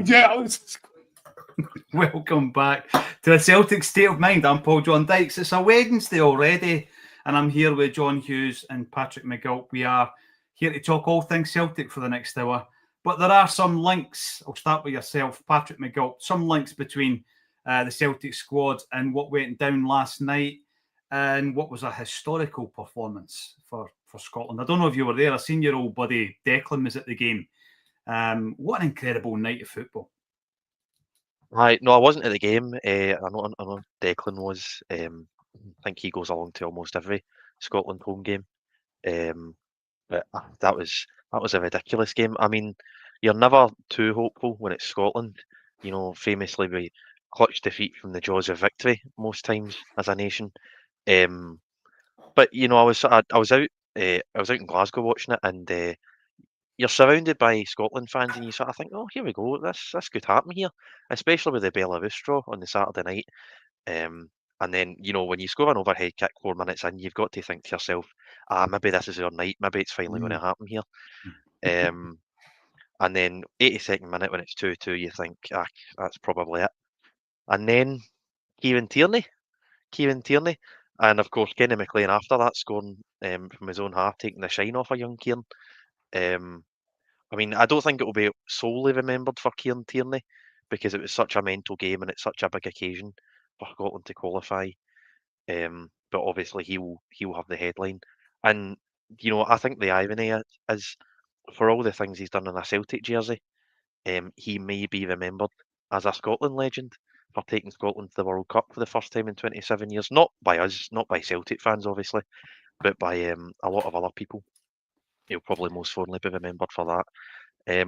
Yeah. Welcome back to the Celtic State of Mind. I'm Paul John Dykes. It's a Wednesday already, and I'm here with John Hughes and Patrick McGill. We are here to talk all things Celtic for the next hour. But there are some links. I'll start with yourself, Patrick McGill. Some links between the Celtic squad and what went down last night and what was a historical performance for Scotland. I don't know if you were there. I seen your old buddy Declan was at the game. What an incredible night of football. No, I wasn't at the game. I know Declan was. I think he goes along to almost every Scotland home game. But that was a ridiculous game. I mean, you're never too hopeful when it's Scotland. You know, famously we clutch defeat from the jaws of victory most times as a nation. But you know, I was out in Glasgow watching it, and you're surrounded by Scotland fans, and you sort of think, oh, here we go, this could happen here, especially with the Belarus draw on the Saturday night. And then, you know, when you score an overhead kick 4 minutes in, you've got to think to yourself, maybe this is our night, maybe it's finally going to happen here. And then 82nd minute when it's 2-2, you think, that's probably it. And then Kieran Tierney, and of course Kenny McLean after that scoring from his own half, taking the shine off a young Kieran. I mean, I don't think it will be solely remembered for Kieran Tierney because it was such a mental game and it's such a big occasion for Scotland to qualify. But obviously he'll have the headline. And you know, I think the irony is for all the things he's done in a Celtic jersey, he may be remembered as a Scotland legend for taking Scotland to the World Cup for the first time in 27 years. Not by us, not by Celtic fans, obviously, but by a lot of other people. He'll probably most fondly be remembered for that.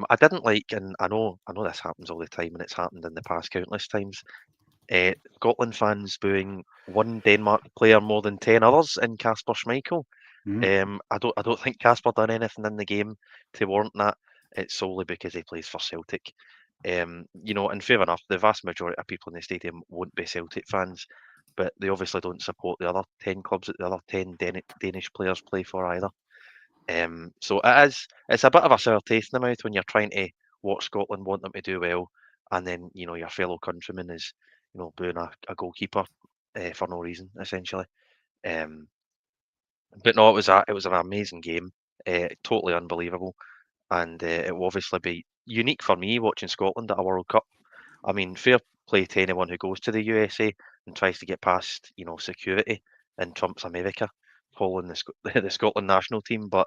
I didn't like, and I know this happens all the time, and it's happened in the past countless times. Scotland fans booing one Denmark player more than 10 others in Kasper Schmeichel. I don't think Kasper done anything in the game to warrant that. It's solely because he plays for Celtic. You know, and fair enough, the vast majority of people in the stadium won't be Celtic fans, but they obviously don't support the other 10 clubs that the other 10 Danish players play for either. So it's a bit of a sour taste in the mouth when you're trying to watch Scotland, want them to do well, and then, you know, your fellow countryman is, you know, booing a goalkeeper for no reason, essentially. But no, it was an amazing game, totally unbelievable, and it will obviously be unique for me watching Scotland at a World Cup. I mean, fair play to anyone who goes to the USA and tries to get past, you know, security in Trump's America, following the Scotland national team, but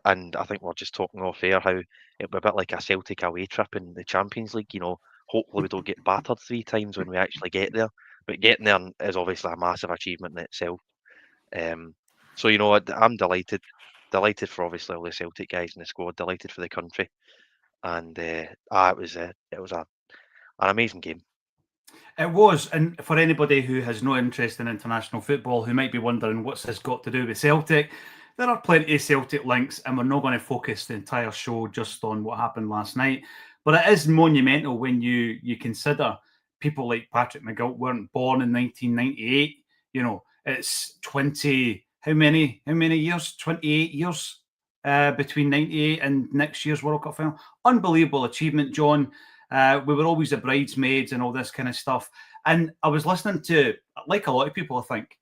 and I think we're just talking off air how it'll be a bit like a Celtic away trip in the Champions League. You know, hopefully we don't get battered 3 times when we actually get there, but getting there is obviously a massive achievement in itself. So you know, I'm delighted for obviously all the Celtic guys in the squad, delighted for the country, and it was an amazing game. It was, and for anybody who has no interest in international football, who might be wondering what's this got to do with Celtic, there are plenty of Celtic links, and we're not going to focus the entire show just on what happened last night. But it is monumental when you consider people like Patrick McGill weren't born in 1998. You know, it's 20, how many years? 28 years between 98 and next year's World Cup final. Unbelievable achievement, John. We were always the bridesmaids and all this kind of stuff. And I was listening to, like a lot of people, I think,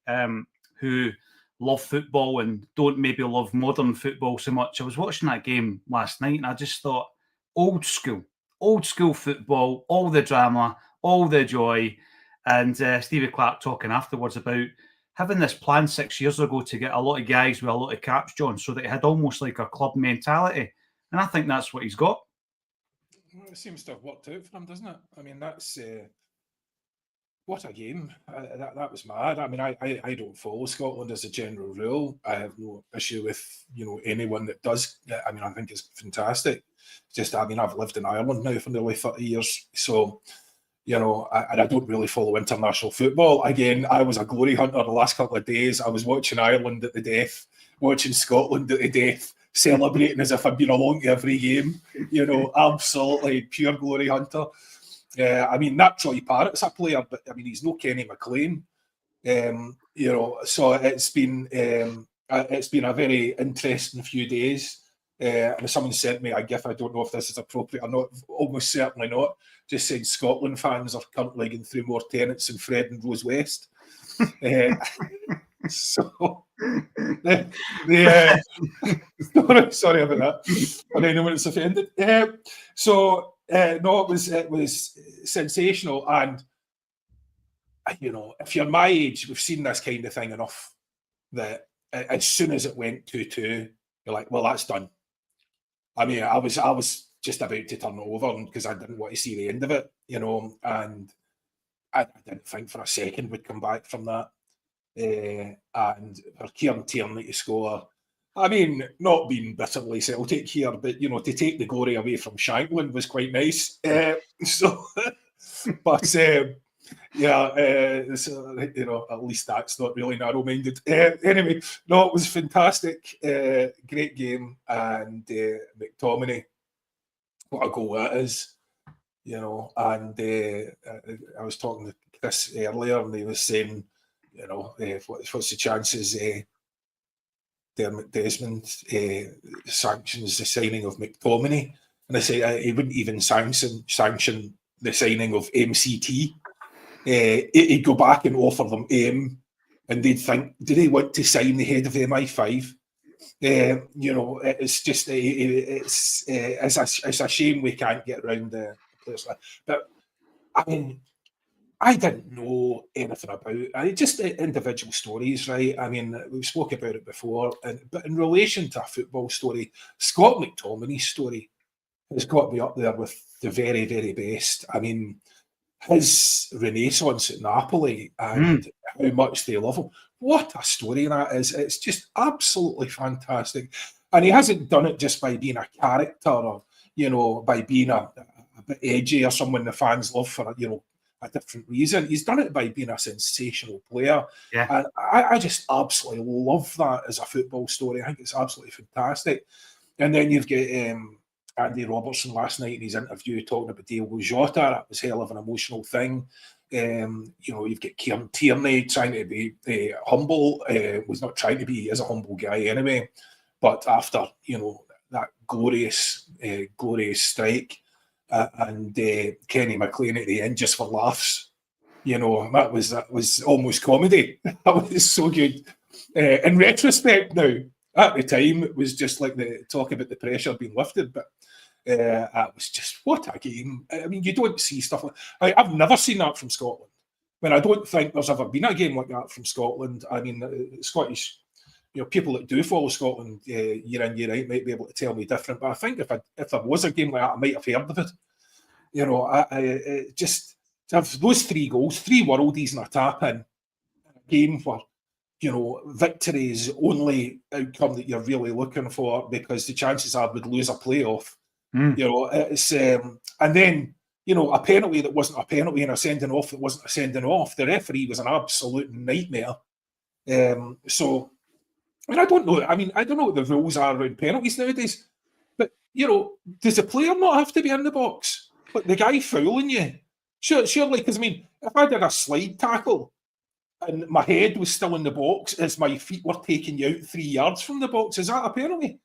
who love football and don't maybe love modern football so much. I was watching that game last night and I just thought, old school football, all the drama, all the joy. And Stevie Clark talking afterwards about having this plan 6 years ago to get a lot of guys with a lot of caps, John, so that it had almost like a club mentality. And I think that's what he's got. Well, it seems to have worked out for him, doesn't it? I mean, that's what a game. That was mad. I mean, I don't follow Scotland as a general rule. I have no issue with, you know, anyone that does. I mean, I think it's fantastic. Just, I mean, I've lived in Ireland now for nearly 30 years. So, you know, I don't really follow international football. Again, I was a glory hunter the last couple of days. I was watching Ireland at the death, watching Scotland at the death, celebrating as if I'd been along to every game. You know, absolutely pure glory hunter. I mean, naturally, Parrott's a player, but I mean, he's no Kenny McLean. You know, so it's been a very interesting few days. And someone sent me a GIF. I don't know if this is appropriate or not. Almost certainly not. Just saying Scotland fans are currently going through more Tennants than Fred and Rose West. So sorry about that. For anyone that's offended. No, it was sensational, and if you're my age, we've seen this kind of thing enough that as soon as it went 2-2, you're like, well, that's done. I mean, I was just about to turn it over because I didn't want to see the end of it, and I didn't think for a second we'd come back from that. And for Kieran Tierney to score, I mean, not being bitterly Celtic here, but to take the glory away from Shankland was quite nice. But at least that's not really narrow-minded. Anyway, no, it was fantastic, great game, and McTominay, what a goal that is, And I was talking to Chris earlier, and he was saying, what's the chances Dermot Desmond sanctions the signing of McTominay? And I say he wouldn't even sanction the signing of MCT. He'd go back and offer them M, and they'd think, do they want to sign the head of MI5? It's just it's a shame we can't get around the place. But I mean, I didn't know anything about it. Just individual stories, right? I mean, we've spoke about it before, but in relation to a football story, Scott McTominay's story has got to be up there with the very, very best. I mean, his renaissance at Napoli and how much they love him. What a story that is. It's just absolutely fantastic. And he hasn't done it just by being a character or, by being a bit edgy or someone the fans love for, a different reason. He's done it by being a sensational player. Yeah. And I just absolutely love that as a football story. I think it's absolutely fantastic. And then you've got Andy Robertson last night in his interview talking about Diogo Jota. That was hell of an emotional thing. You've got Kieran Tierney trying to be humble. Was not trying to be. He is a humble guy anyway. But after, that glorious strike, and Kenny McLean at the end just for laughs. That was almost comedy. That was so good. In retrospect now, at the time, it was just like the talk about the pressure being lifted, but it was just, what a game. I mean, you don't see stuff like I've never seen that from Scotland. I mean, I don't think there's ever been a game like that from Scotland. I mean, Scottish, people that do follow Scotland year in, year out might be able to tell me different, but I think if there was a game like that, I might have heard of it. I just to have those 3 goals, 3 worldies and a tap-in, a game where, victory is the only outcome that you're really looking for because the chances are we'd lose a playoff. It's and then, a penalty that wasn't a penalty and a sending off that wasn't a sending off. The referee was an absolute nightmare. So, I don't know. I mean, I don't know what the rules are around penalties nowadays, but, does the player not have to be in the box? But the guy fouling you? Surely, because, I mean, if I did a slide tackle and my head was still in the box as my feet were taking you out 3 yards from the box, is that a penalty?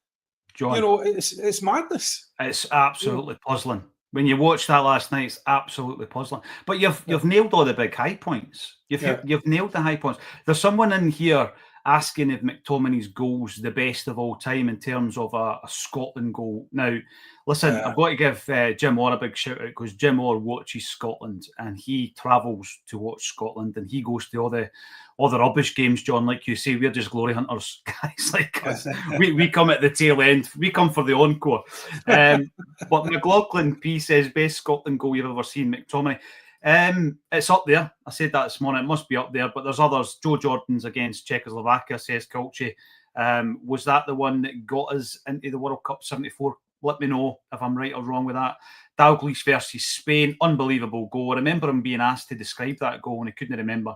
John, it's madness. It's absolutely puzzling. When you watch that last night, it's absolutely puzzling. But you've nailed all the big high points. You've nailed the high points. There's someone in here asking if McTominay's goal's the best of all time in terms of a Scotland goal. Now, listen, I've got to give Jim Orr a big shout out because Jim Orr watches Scotland and he travels to watch Scotland and he goes to all the rubbish games, John. Like you say, we're just glory hunters, guys like us. we come at the tail end. We come for the encore. But McLaughlin P says, best Scotland goal you've ever seen, McTominay. It's up there. I said that this morning. It must be up there, but there's others. Joe Jordan's against Czechoslovakia, says Culchi. Was that the one that got us into the World Cup 74? Let me know if I'm right or wrong with that. Dalglish versus Spain, unbelievable goal. I remember him being asked to describe that goal and he couldn't remember.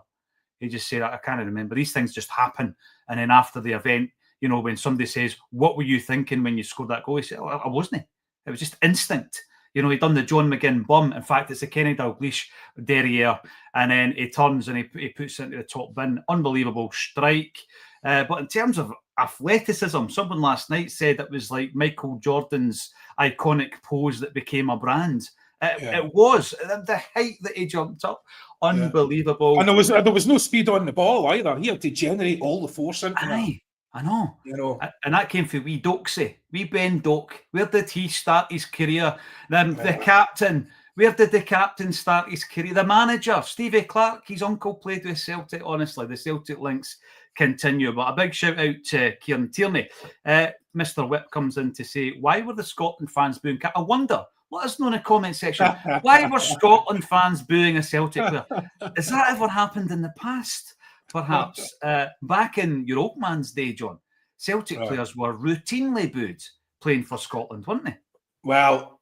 He just said, I can't remember. These things just happen. And then after the event, when somebody says, what were you thinking when you scored that goal? He said, I wasn't. It was just instinct. He'd done the John McGinn bum. In fact, it's a Kenny Dalglish derriere. And then he turns and he puts it into the top bin. Unbelievable strike. But in terms of athleticism, someone last night said it was like Michael Jordan's iconic pose that became a brand. It was the height that he jumped up, unbelievable. And there was no speed on the ball either. He had to generate all the force into that. I know. You know, and that came from wee Dokesy, wee Ben Doak. Where did he start his career? The captain. Where did the captain start his career? The manager, Stevie Clark, his uncle played with Celtic. Honestly, the Celtic links continue. But a big shout out to Kieran Tierney. Mr. Whip comes in to say, why were the Scotland fans booing? I wonder. Let us know in the comment section. Why were Scotland fans booing a Celtic player? Has that ever happened in the past? Perhaps back in your old man's day, John, Celtic players were routinely booed playing for Scotland, weren't they? Well,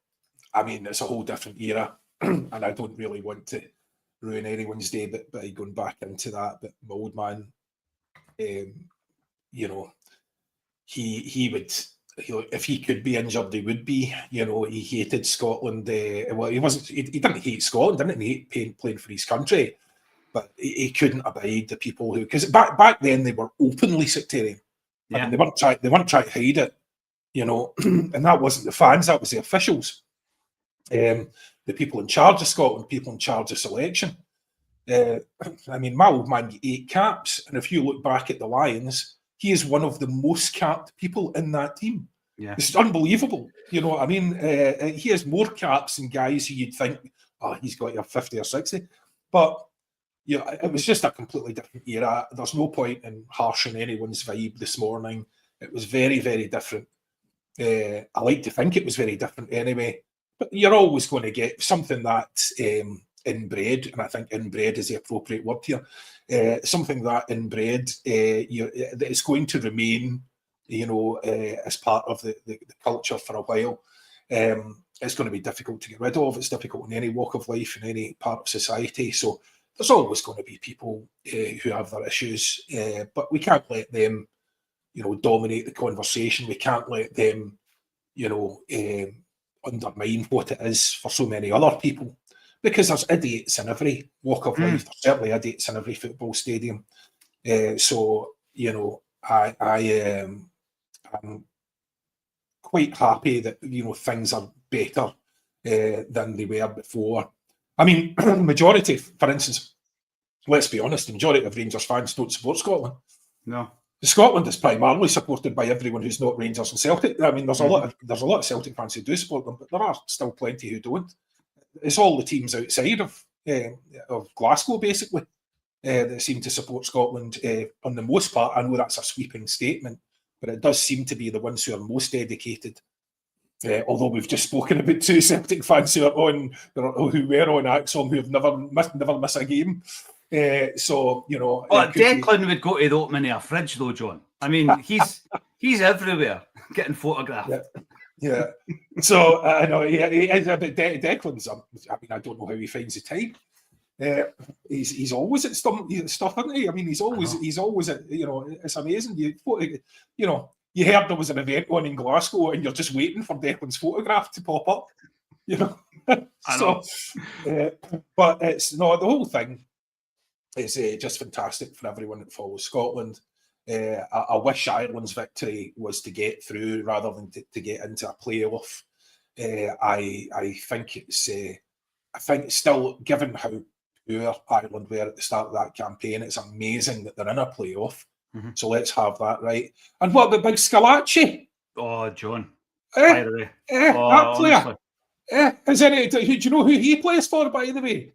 I mean, it's a whole different era, and I don't really want to ruin anyone's day by going back into that. But my old man, you know, he would. If he could be injured, he would be. You know, he hated Scotland. Well, he wasn't. He didn't hate Scotland. Didn't hate playing for his country, but he couldn't abide the people who. Because back then they were openly sectarian. I mean, they weren't trying to hide it. You know, and that wasn't the fans. That was the officials, the people in charge of Scotland, people in charge of selection. I mean, my old man 8 caps, and if you look back at the Lions, he is one of the most capped people in that team. Yeah, it's unbelievable. You know what I mean? He has more caps than guys who you'd think, oh, he's got your 50 or 60. But you know, it was just a completely different era. There's no point in harshing anyone's vibe this morning. It was very, very different. I like to think it was very different anyway. But you're always going to get something that's inbred, and I think inbred is the appropriate word here. Something that inbred that is going to remain, you know, as part of the culture for a while. It's going to be difficult to get rid of. It's difficult in any walk of life, in any part of society. So there's always going to be people who have their issues, but we can't let them, you know, dominate the conversation. We can't let them, you know, undermine what it is for so many other people. Because there's idiots in every walk of life. There's certainly idiots in every football stadium. So, you know, I'm quite happy that, you know, things are better than they were before. I mean, majority, for instance, let's be honest, the majority of Rangers fans don't support Scotland. No. Scotland is primarily supported by everyone who's not Rangers and Celtic. I mean, there's a lot of Celtic fans who do support them, but there are still plenty who don't. It's all the teams outside of Glasgow, basically, that seem to support Scotland on the most part. I know that's a sweeping statement, but it does seem to be the ones who are most dedicated. Although we've just spoken about 2 Celtic fans who were on Acsom who have never miss a game. So, you know... Well, Declan would go to the opening of a fridge, though, John. I mean, he's everywhere getting photographed. Yeah. So I know Declan's. I mean, I don't know how he finds the time. He's always at stuff, isn't he? I mean, he's always at. You know, it's amazing. You know, you heard there was an event on in Glasgow, and you're just waiting for Declan's photograph to pop up. You know. So, but it's the whole thing is just fantastic for everyone that follows Scotland. I wish Ireland's victory was to get through rather than to get into a playoff. I think it's still, given how poor Ireland were at the start of that campaign, it's amazing that they're in a playoff. Mm-hmm. So let's have that right. And what about Big Scalacci? Oh, John. By the way. That player. Do you know who he plays for, by the way?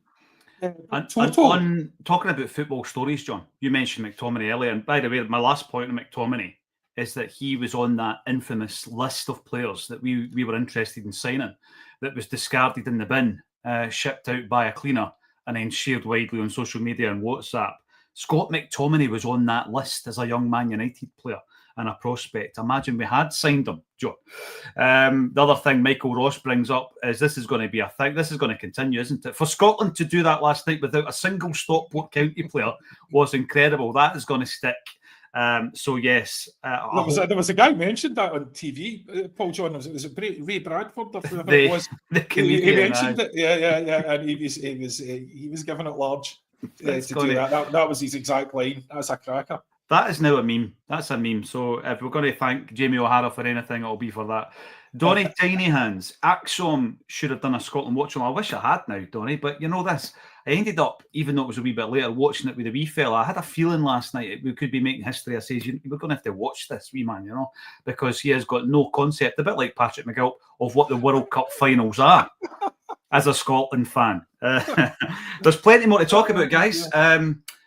And on talking about football stories, John, you mentioned McTominay earlier. And by the way, my last point on McTominay is that he was on that infamous list of players that we were interested in signing that was discarded in the bin, shipped out by a cleaner, and then shared widely on social media and WhatsApp. Scott McTominay was on that list as a young Man United player and a prospect. Imagine we had signed him, John. The other thing Michael Ross brings up is this is going to be a thing. This is going to continue, isn't it? For Scotland to do that last night without a single Stockport County player was incredible. That is going to stick. So yes, there was a guy mentioned that on TV, Paul John. Was it Ray Bradford? Or whoever it was. The comedian, he mentioned it. Yeah, and he was giving it large to do that. That was his exact line. That's a cracker. That is now a meme. That's a meme. So if we're going to thank Jamie O'Hara for anything, it'll be for that. Donny Tiny Hands. Acsom should have done a Scotland Watch on. I wish I had now, Donny, but you know this. I ended up, even though it was a wee bit later, watching it with a wee fella. I had a feeling last night we could be making history. I says, we're going to have to watch this, wee man, you know, because he has got no concept, a bit like Patrick McGill, of what the World Cup finals are. As a Scotland fan. There's plenty more to talk about, guys.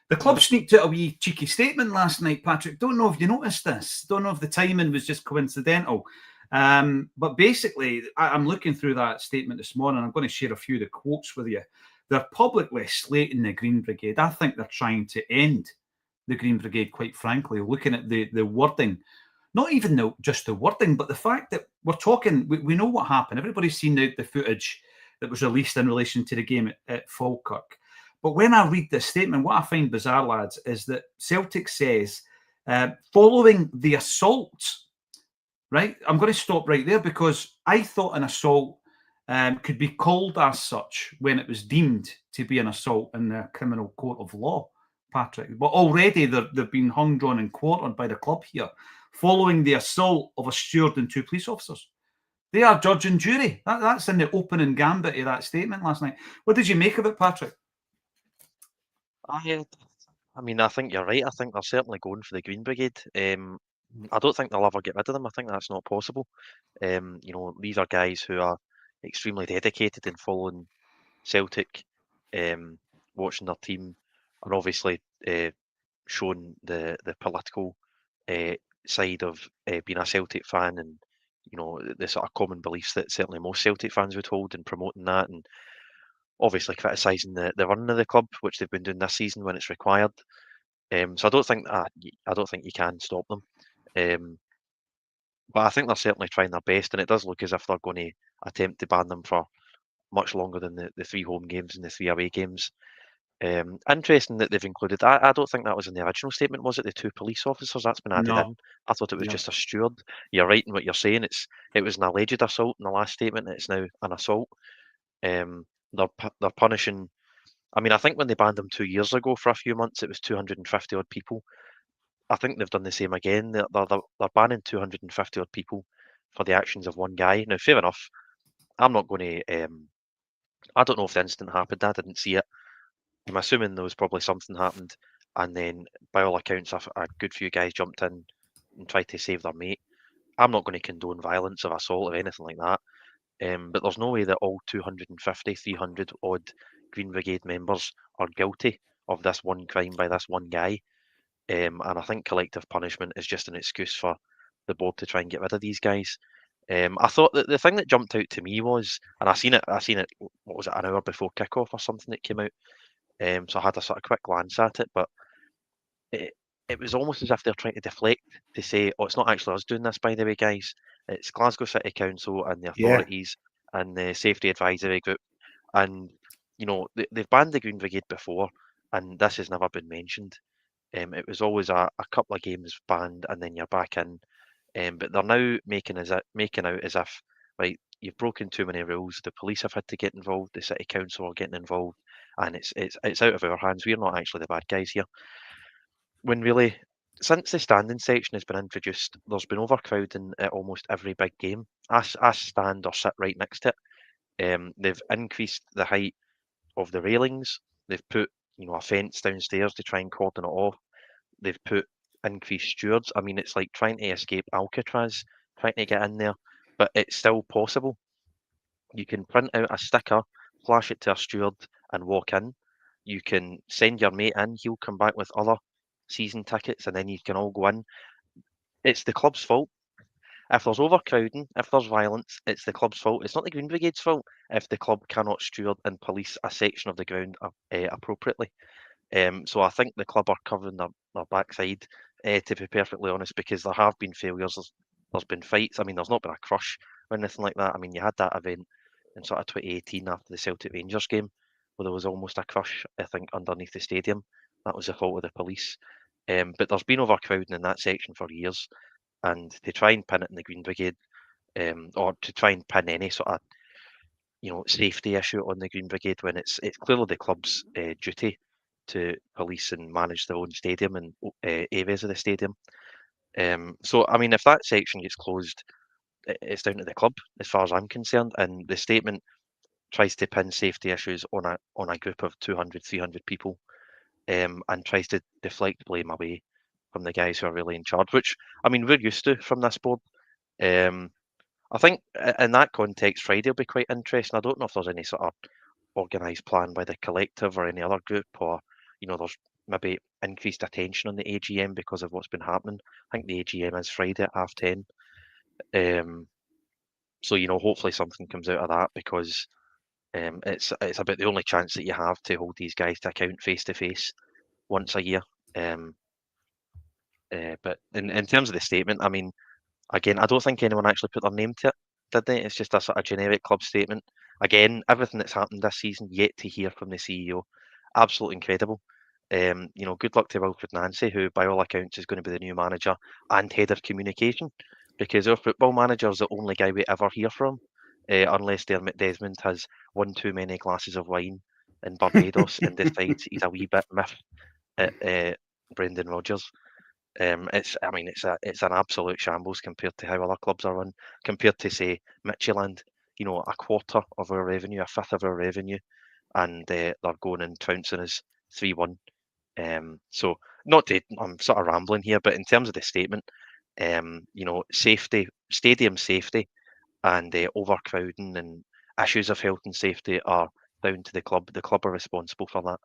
The club sneaked out a wee cheeky statement last night, Patrick. Don't know if you noticed this. Don't know if the timing was just coincidental. But basically, I'm looking through that statement this morning. I'm going to share a few of the quotes with you. They're publicly slating the Green Brigade. I think they're trying to end the Green Brigade, quite frankly, looking at the wording. Not even just the wording, but the fact that we're talking, we know what happened. Everybody's seen the footage that was released in relation to the game at Falkirk. But when I read this statement, what I find bizarre, lads, is that Celtic says, following the assault, right? I'm going to stop right there because I thought an assault could be called as such when it was deemed to be an assault in the criminal court of law, Patrick. But already they've been hung, drawn and quartered by the club here, following the assault of a steward and 2 police officers. They are judge and jury. That's in the opening gambit of that statement last night. What did you make of it, Patrick? I mean, I think you're right. I think they're certainly going for the Green Brigade. I don't think they'll ever get rid of them. I think that's not possible. You know, these are guys who are extremely dedicated in following Celtic, watching their team, and obviously showing the political side of being a Celtic fan, and you know the sort of common beliefs that certainly most Celtic fans would hold, and promoting that, and obviously criticising the running of the club, which they've been doing this season when it's required. So I don't think you can stop them. But I think they're certainly trying their best, and it does look as if they're going to attempt to ban them for much longer than the 3 home games and the 3 away games. Interesting that they've included. I don't think that was in the original statement, was it? The 2 police officers, that's been added No. in. I thought it was just a steward. You're right in what you're saying. It was an alleged assault in the last statement. It's now an assault. They're punishing. I mean, I think when they banned them 2 years ago for a few months, it was 250 odd people. I think they've done the same again. They're banning 250 odd people for the actions of one guy. Now, fair enough. I'm not going to. I don't know if the incident happened. I didn't see it. I'm assuming there was probably something happened, and then by all accounts, a good few guys jumped in and tried to save their mate. I'm not going to condone violence or assault or anything like that. But there's no way that all 250, 300 odd Green Brigade members are guilty of this one crime by this one guy. And I think collective punishment is just an excuse for the board to try and get rid of these guys. I thought that the thing that jumped out to me was, and I seen it, what was it, an hour before kickoff or something that came out. So I had a sort of quick glance at it, but it was almost as if they're trying to deflect to say, oh, it's not actually us doing this, by the way, guys. It's Glasgow City Council and the authorities and the Safety Advisory Group. And, you know, they've banned the Green Brigade before, and this has never been mentioned. It was always a couple of games banned, and then you're back in. But they're now making out as if, right, you've broken too many rules. The police have had to get involved. The city council are getting involved, and it's out of our hands. We're not actually the bad guys here. When really, since the standing section has been introduced, there's been overcrowding at almost every big game. I stand or sit right next to it. They've increased the height of the railings. They've put a fence downstairs to try and cordon it off. They've put increased stewards. I mean, it's like trying to escape Alcatraz, trying to get in there, but it's still possible. You can print out a sticker, flash it to a steward, and walk in. You can send your mate in. He'll come back with other season tickets, and then you can all go in. It's the club's fault. If there's overcrowding, if there's violence, it's the club's fault. It's not the Green Brigade's fault if the club cannot steward and police a section of the ground appropriately. So I think the club are covering their backside, to be perfectly honest, because there have been failures. There's been fights. I mean, there's not been a crush or anything like that. I mean, you had that event in sort of 2018 after the Celtic Rangers game, where there was almost a crush, I think, underneath the stadium. That was the fault of the police. But there's been overcrowding in that section for years, and to try and pin it in the Green Brigade, or to try and pin any sort of safety issue on the Green Brigade when it's clearly the club's duty to police and manage their own stadium and areas of the stadium. So, I mean, if that section gets closed, it's down to the club, as far as I'm concerned. And the statement tries to pin safety issues on a group of 200, 300 people, and tries to deflect blame away from the guys who are really in charge, which, I mean, we're used to from this board. I think in that context, Friday will be quite interesting. I don't know if there's any sort of organised plan by the collective or any other group, or there's maybe increased attention on the AGM because of what's been happening. I think the AGM is Friday at 10:30. So hopefully something comes out of that, because it's about the only chance that you have to hold these guys to account face to face once a year. But in terms of the statement, I mean, again, I don't think anyone actually put their name to it, did they? It's just a sort of generic club statement. Again, everything that's happened this season, yet to hear from the CEO. Absolutely incredible. Good luck to Wilfred Nancy, who by all accounts is going to be the new manager and head of communication, because our football manager is the only guy we ever hear from, unless Dermot Desmond has one too many glasses of wine in Barbados and decides he's a wee bit miffed at Brendan Rodgers. It's an absolute shambles compared to how other clubs are run. Compared to, say, Midtjylland, a quarter of our revenue, a fifth of our revenue, and they're going and trouncing us 3-1. So I'm sort of rambling here, but in terms of the statement, safety, stadium safety, and overcrowding and issues of health and safety are down to the club. The club are responsible for that.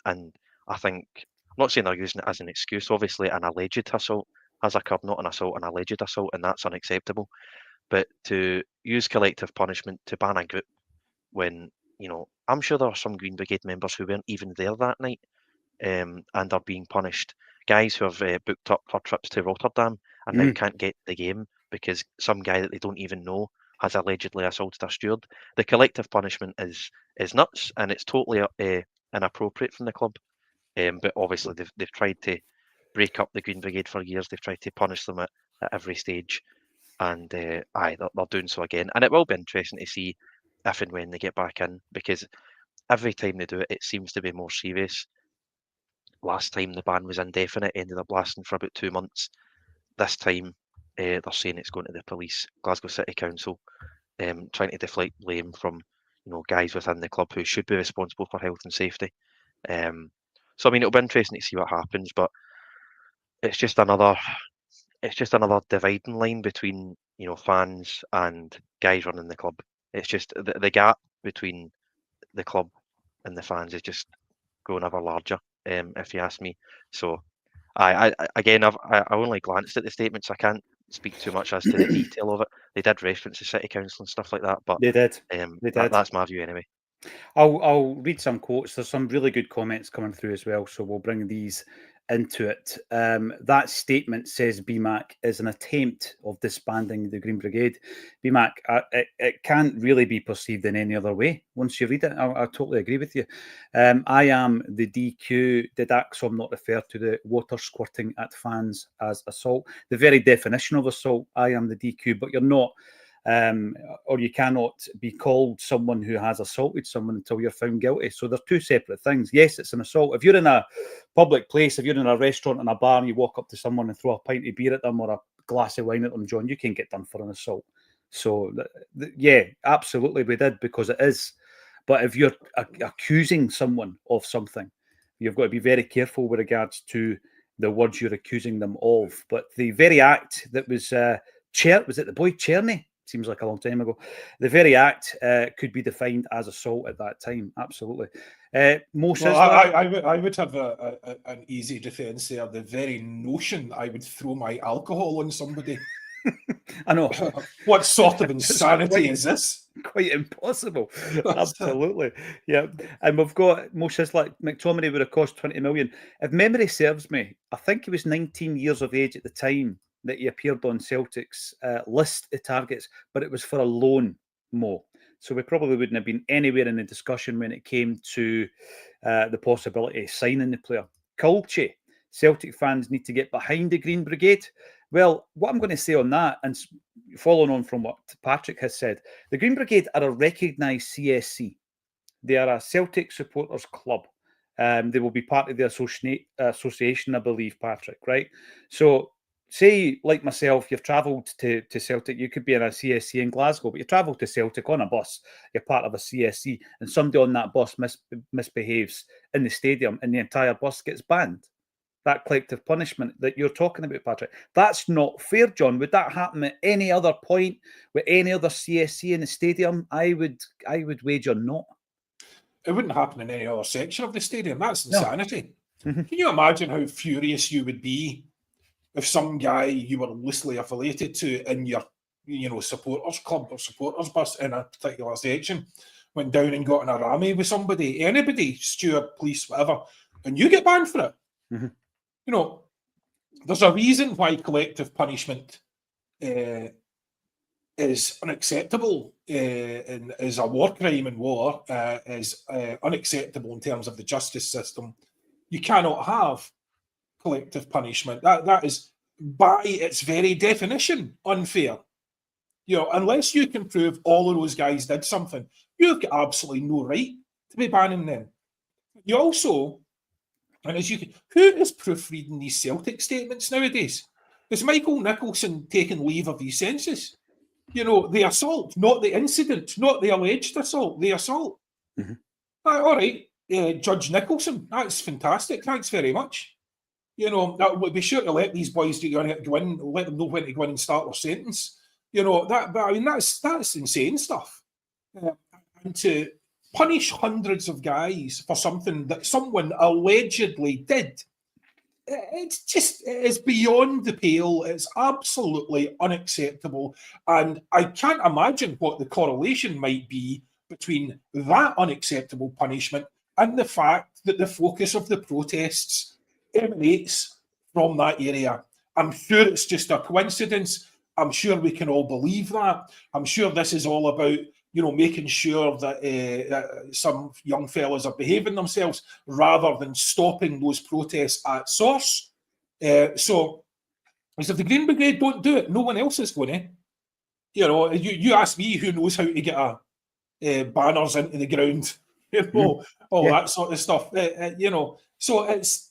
And I think, I'm not saying they're using it as an excuse. Obviously, an alleged assault has occurred, not an assault, an alleged assault, and that's unacceptable. But to use collective punishment to ban a group when, I'm sure there are some Green Brigade members who weren't even there that night, and are being punished. Guys who have booked up for trips to Rotterdam and now can't get the game because some guy that they don't even know has allegedly assaulted a steward. The collective punishment is nuts, and it's totally inappropriate from the club. But obviously they've tried to break up the Green Brigade for years. They've tried to punish them at every stage, and they're doing so again. And it will be interesting to see if and when they get back in, because every time they do it, it seems to be more serious. Last time the ban was indefinite, ended up lasting for about 2 months. This time they're saying it's going to the police, Glasgow City Council, trying to deflect blame from guys within the club who should be responsible for health and safety. So I mean, it'll be interesting to see what happens, but it's just another dividing line between fans and guys running the club. It's just the gap between the club and the fans is just growing ever larger, if you ask me. So I only glanced at the statement, so I can't speak too much as to the detail of it. They did reference the city council and stuff like that, but They did. They did. That's my view anyway. I'll read some quotes. There's some really good comments coming through as well, so we'll bring these into it. That statement says BMAC is an attempt of disbanding the Green Brigade. BMAC, it can't really be perceived in any other way once you read it. I totally agree with you. I am the DQ. Did Acsom not refer to the water squirting at fans as assault? The very definition of assault, I am the DQ, but you're not. Or you cannot be called someone who has assaulted someone until you're found guilty. So they're two separate things. Yes, it's an assault. If you're in a public place, if you're in a restaurant and a bar and you walk up to someone and throw a pint of beer at them or a glass of wine at them, John, you can get done for an assault. So, yeah, absolutely we did, because it is. But if you're accusing someone of something, you've got to be very careful with regards to the words you're accusing them of. But the very act that was, was it the boy Tierney? Seems like a long time ago. The very act could be defined as assault at that time. Absolutely. I would have an easy defence there. The very notion I would throw my alcohol on somebody. I know. What sort of insanity is this? Quite impossible. Absolutely. Yeah. And we've got Moses like McTominay would have cost 20 million. If memory serves me, I think he was 19 years of age at the time that he appeared on Celtic's list of targets, but it was for a loan, Mo. So we probably wouldn't have been anywhere in the discussion when it came to the possibility of signing the player. Culture, Celtic fans need to get behind the Green Brigade. Well, what I'm going to say on that, and following on from what Patrick has said, the Green Brigade are a recognised CSC. They are a Celtic supporters club. They will be part of the association, I believe, Patrick, right? So say, like myself, you've travelled to Celtic, you could be in a CSC in Glasgow, but you travel to Celtic on a bus, you're part of a CSC, and somebody on that bus misbehaves in the stadium and the entire bus gets banned. That collective punishment that you're talking about, Patrick, that's not fair, John. Would that happen at any other point with any other CSC in the stadium? I would wager not. It wouldn't happen in any other section of the stadium. That's No. insanity. Can you imagine how furious you would be if some guy you were loosely affiliated to in your, supporters club or supporters bus in a particular section went down and got in a rammy with somebody, anybody, steward, police, whatever, and you get banned for it? There's a reason why collective punishment is unacceptable and is a war crime in war, is unacceptable in terms of the justice system. You cannot have collective punishment. That is, by its very definition, unfair. Unless you can prove all of those guys did something, you've got absolutely no right to be banning them. You also, and who is proofreading these Celtic statements nowadays? Is Michael Nicholson taking leave of his senses? The assault, not the incident, not the alleged assault, the assault. All right, Judge Nicholson, that's fantastic. Thanks very much. That would be sure to let these boys go in, let them know when to go in and start their sentence. That's insane stuff. And to punish hundreds of guys for something that someone allegedly did, it's beyond the pale. It's absolutely unacceptable. And I can't imagine what the correlation might be between that unacceptable punishment and the fact that the focus of the protests emanates from that area. I'm sure it's just a coincidence. I'm sure we can all believe that. I'm sure this is all about, making sure that some young fellas are behaving themselves rather than stopping those protests at source. So, as if the Green Brigade don't do it, no one else is going to. You ask me who knows how to get banners into the ground, that sort of stuff. So it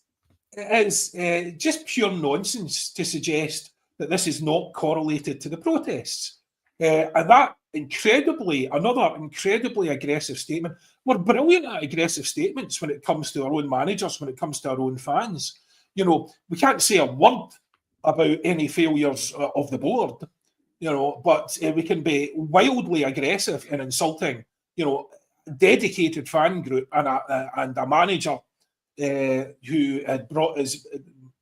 is just pure nonsense to suggest that this is not correlated to the protests. And that another incredibly aggressive statement. We're brilliant at aggressive statements when it comes to our own managers, when it comes to our own fans. We can't say a word about any failures of the board, but we can be wildly aggressive in insulting, dedicated fan group and a manager who had brought us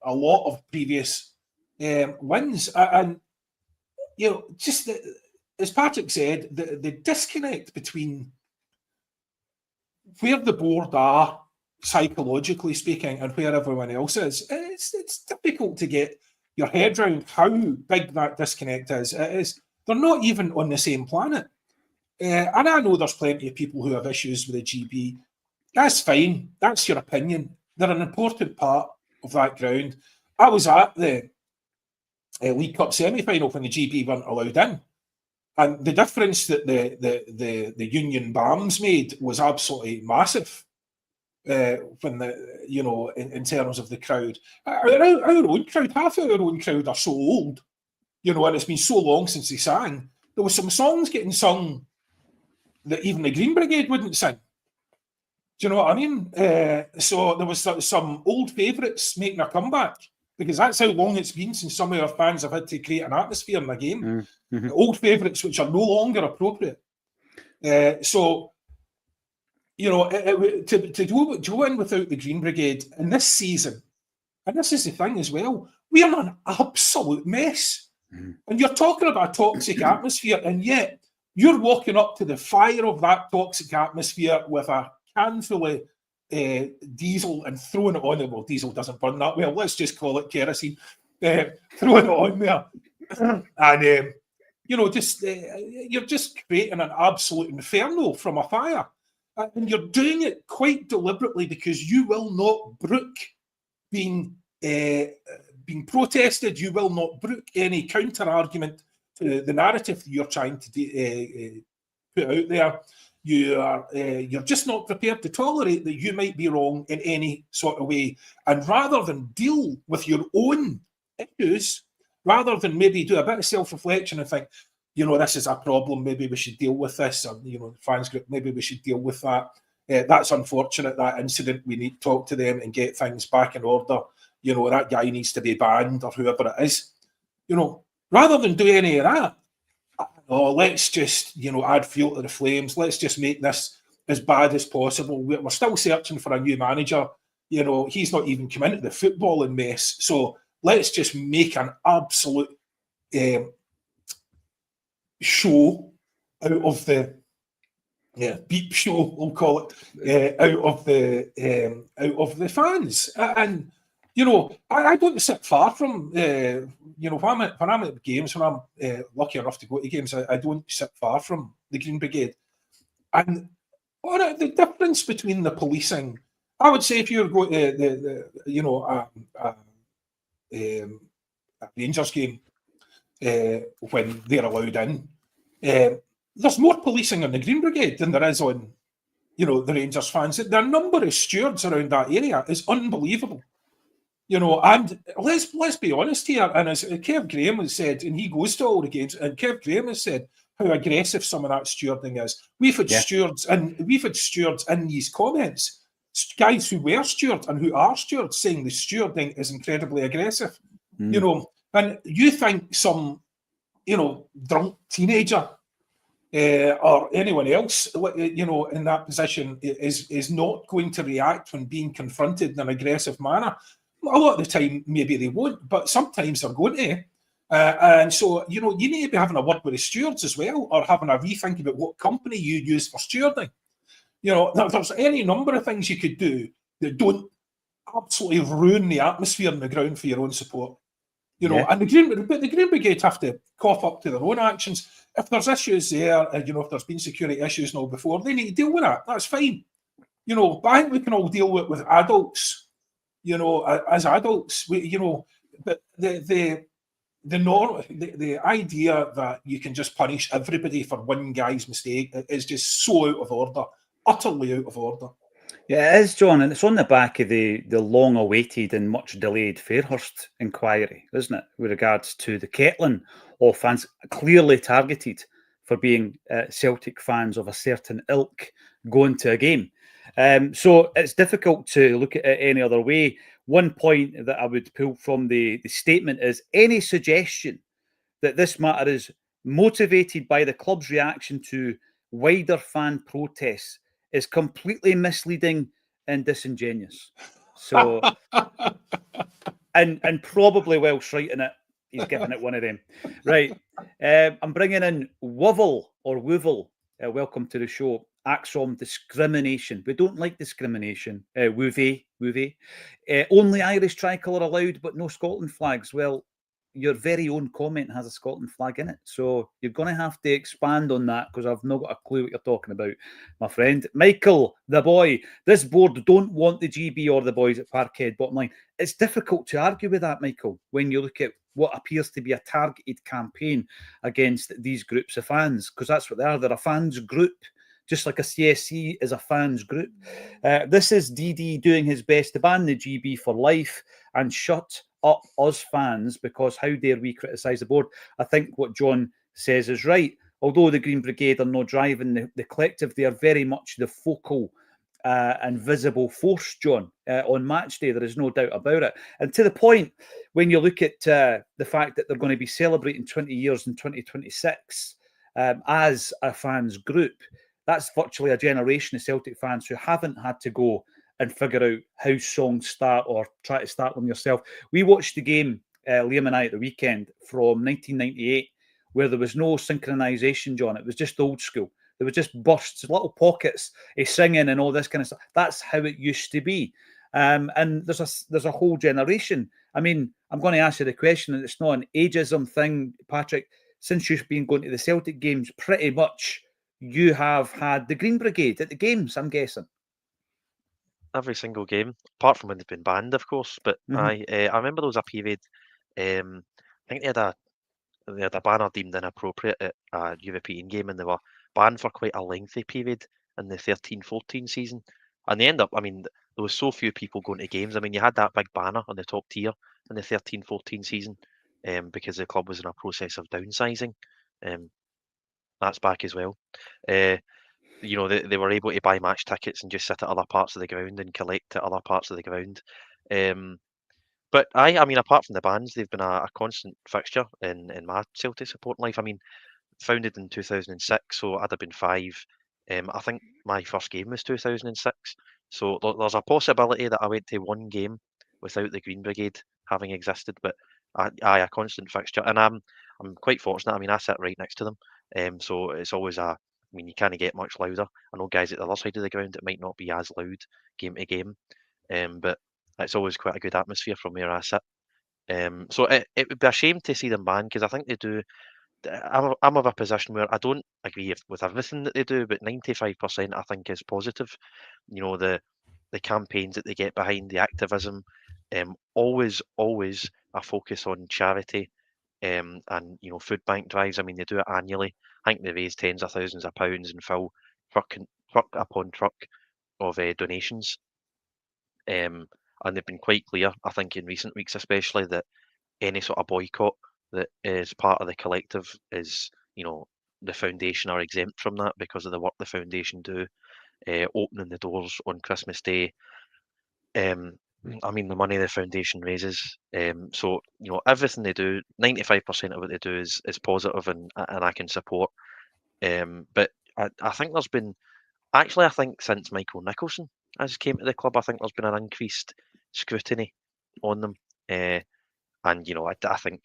a lot of previous wins. And, just as Patrick said, the disconnect between where the board are, psychologically speaking, and where everyone else is, it's difficult to get your head around how big that disconnect is. They're not even on the same planet. And I know there's plenty of people who have issues with the GB. That's fine. That's your opinion. They're an important part of that ground. I was at the League Cup semi-final when the GB weren't allowed in. And the difference that the Union BAMs made was absolutely massive when in terms of the crowd. Our own crowd, half of our own crowd are so old, and it's been so long since they sang. There were some songs getting sung that even the Green Brigade wouldn't sing. Do you know what I mean? So there was some old favourites making a comeback, because that's how long it's been since some of our fans have had to create an atmosphere in the game. Old favourites which are no longer appropriate. To go in without the Green Brigade in this season, and this is the thing as well, we are an absolute mess. And you're talking about a toxic atmosphere, and yet you're walking up to the fire of that toxic atmosphere with a can full of diesel and throwing it on there. Well, diesel doesn't burn that well. Let's just call it kerosene. Throwing it on there. And, you're just creating an absolute inferno from a fire. And you're doing it quite deliberately because you will not brook being protested. You will not brook any counter argument to the narrative that you're trying to put out there. you're just not prepared to tolerate that you might be wrong in any sort of way. And rather than deal with your own issues, rather than maybe do a bit of self-reflection and think, this is a problem, maybe we should deal with this, or, fans group, maybe we should deal with that. That's unfortunate, that incident. We need to talk to them and get things back in order. That guy needs to be banned or whoever it is. Rather than do any of that, let's just, add fuel to the flames. Let's just make this as bad as possible. We're still searching for a new manager. He's not even come into the footballing mess. So let's just make an absolute show out of the beep show, we'll call it, out of the fans. And I don't sit far from when I'm at games, when I'm lucky enough to go to games, I don't sit far from the Green Brigade. And the difference between the policing, I would say, if you're going to a Rangers game when they're allowed in, there's more policing on the Green Brigade than there is on, the Rangers fans. The number of stewards around that area is unbelievable. And let's be honest here. And as Kev Graham has said, and he goes to all the games, and Kev Graham has said how aggressive some of that stewarding is. We've had stewards in these comments, guys who were stewards and who are stewards, saying the stewarding is incredibly aggressive. And you think some, drunk teenager or anyone else, in that position is not going to react when being confronted in an aggressive manner. A lot of the time, maybe they won't, but sometimes they're going to. And so, you need to be having a word with the stewards as well, or having a rethink about what company you use for stewarding. There's any number of things you could do that don't absolutely ruin the atmosphere on the ground for your own support. And the Green Brigade have to cough up to their own actions. If there's issues there, if there's been security issues and all before, they need to deal with that. That's fine. But I think we can all deal with adults. As adults, but the idea that you can just punish everybody for one guy's mistake is just so out of order, utterly out of order. Yeah, it is, John, and it's on the back of the long-awaited and much delayed Fairhurst inquiry, isn't it, with regards to the Kettling of fans clearly targeted for being Celtic fans of a certain ilk going to a game. So it's difficult to look at it any other way. One point that I would pull from the statement is any suggestion that this matter is motivated by the club's reaction to wider fan protests is completely misleading and disingenuous. So, and probably whilst writing it, he's giving it one of them. Right. I'm bringing in Wovle or Woovel. Welcome to the show. Acsom discrimination. We don't like discrimination. Woovie. Only Irish tricolour allowed, but no Scotland flags. Well, your very own comment has a Scotland flag in it. So you're going to have to expand on that because I've not got a clue what you're talking about, my friend. Michael, the boy, this board don't want the GB or the boys at Parkhead, bottom line. It's difficult to argue with that, Michael, when you look at what appears to be a targeted campaign against these groups of fans, because that's what they are. They're a fans group, just like a CSC is a fans group. This is DD doing his best to ban the GB for life and shut up us fans, because how dare we criticise the board? I think what John says is right. Although the Green Brigade are not driving the collective, they are very much the focal and visible force, John, on match day. There is no doubt about it. And to the point, when you look at the fact that they're going to be celebrating 20 years in 2026 as a fans group, that's virtually a generation of Celtic fans who haven't had to go and figure out how songs start or try to start them yourself. We watched the game, Liam and I, at the weekend from 1998, where there was no synchronisation, John. It was just old school. There were just bursts, little pockets of singing and all this kind of stuff. That's how it used to be. And there's a whole generation. I mean, I'm going to ask you the question, and it's not an ageism thing, Patrick. Since you've been going to the Celtic games, pretty much you have had the Green Brigade at the games, I'm guessing. Every single game, apart from when they've been banned, of course. But I remember there was a period. I think they had a banner deemed inappropriate at a European game, and they were banned for quite a lengthy period in the 13-14 season. And they end up, I mean, there was so few people going to games. I mean, you had that big banner on the top tier in the 13-14 season because the club was in a process of downsizing. That's back as well. You know, they were able to buy match tickets and just sit at other parts of the ground and collect at other parts of the ground. But I mean, apart from the bans, they've been a constant fixture in my Celtic support life. I mean, founded in 2006, so I'd have been 5. I think my first game was 2006, so there's a possibility that I went to one game without the Green Brigade having existed. But a constant fixture, and I'm quite fortunate. I mean, I sit right next to them, so it's always I mean, you can't get much louder. I know guys at the other side of the ground, it might not be as loud game to game, but it's always quite a good atmosphere from where I sit. So it would be a shame to see them banned because I think they do. I'm of a position where I don't agree with everything that they do, but 95% I think is positive. You know, the campaigns that they get behind, the activism, always a focus on charity, and you know, food bank drives. I mean, they do it annually. I think they raise tens of thousands of pounds and fill truck upon truck of donations. And they've been quite clear, I think, in recent weeks, especially that any sort of boycott that is part of the collective is, you know, the foundation are exempt from that because of the work the foundation do, opening the doors on Christmas Day. I mean, the money the foundation raises. So, you know, everything they do, 95% of what they do is positive and I can support. But I think there's been, actually, I think since Michael Nicholson has came to the club, I think there's been an increased scrutiny on them. And you know, I think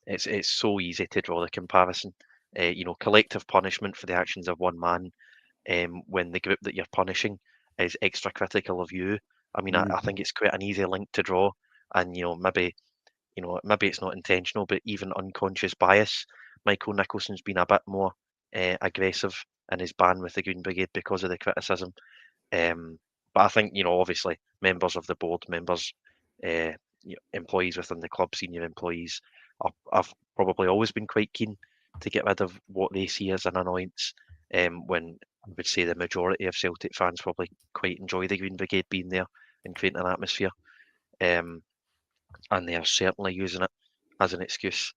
it's so easy to draw the comparison. You know, collective punishment for the actions of one man, when the group that you're punishing is extra critical of you. I mean, I think it's quite an easy link to draw, and you know, maybe it's not intentional, but even unconscious bias. Michael Nicholson's been a bit more aggressive in his ban with the Green Brigade because of the criticism. But I think, you know, obviously members of the board, members, employees within the club, senior employees, have probably always been quite keen to get rid of what they see as an annoyance. When I would say the majority of Celtic fans probably quite enjoy the Green Brigade being there and creating an atmosphere. And they are certainly using it as an excuse.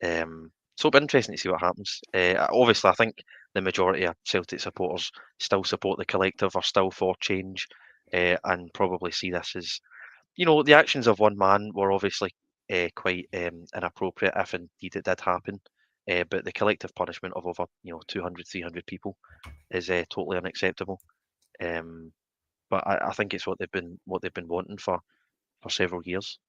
So it'll be interesting to see what happens. Obviously, I think the majority of Celtic supporters still support the collective, are still for change, and probably see this as, you know, the actions of one man were obviously quite inappropriate if indeed it did happen. But the collective punishment of over, you know, 200, 300 people is totally unacceptable. But I think it's what they've been wanting for several years.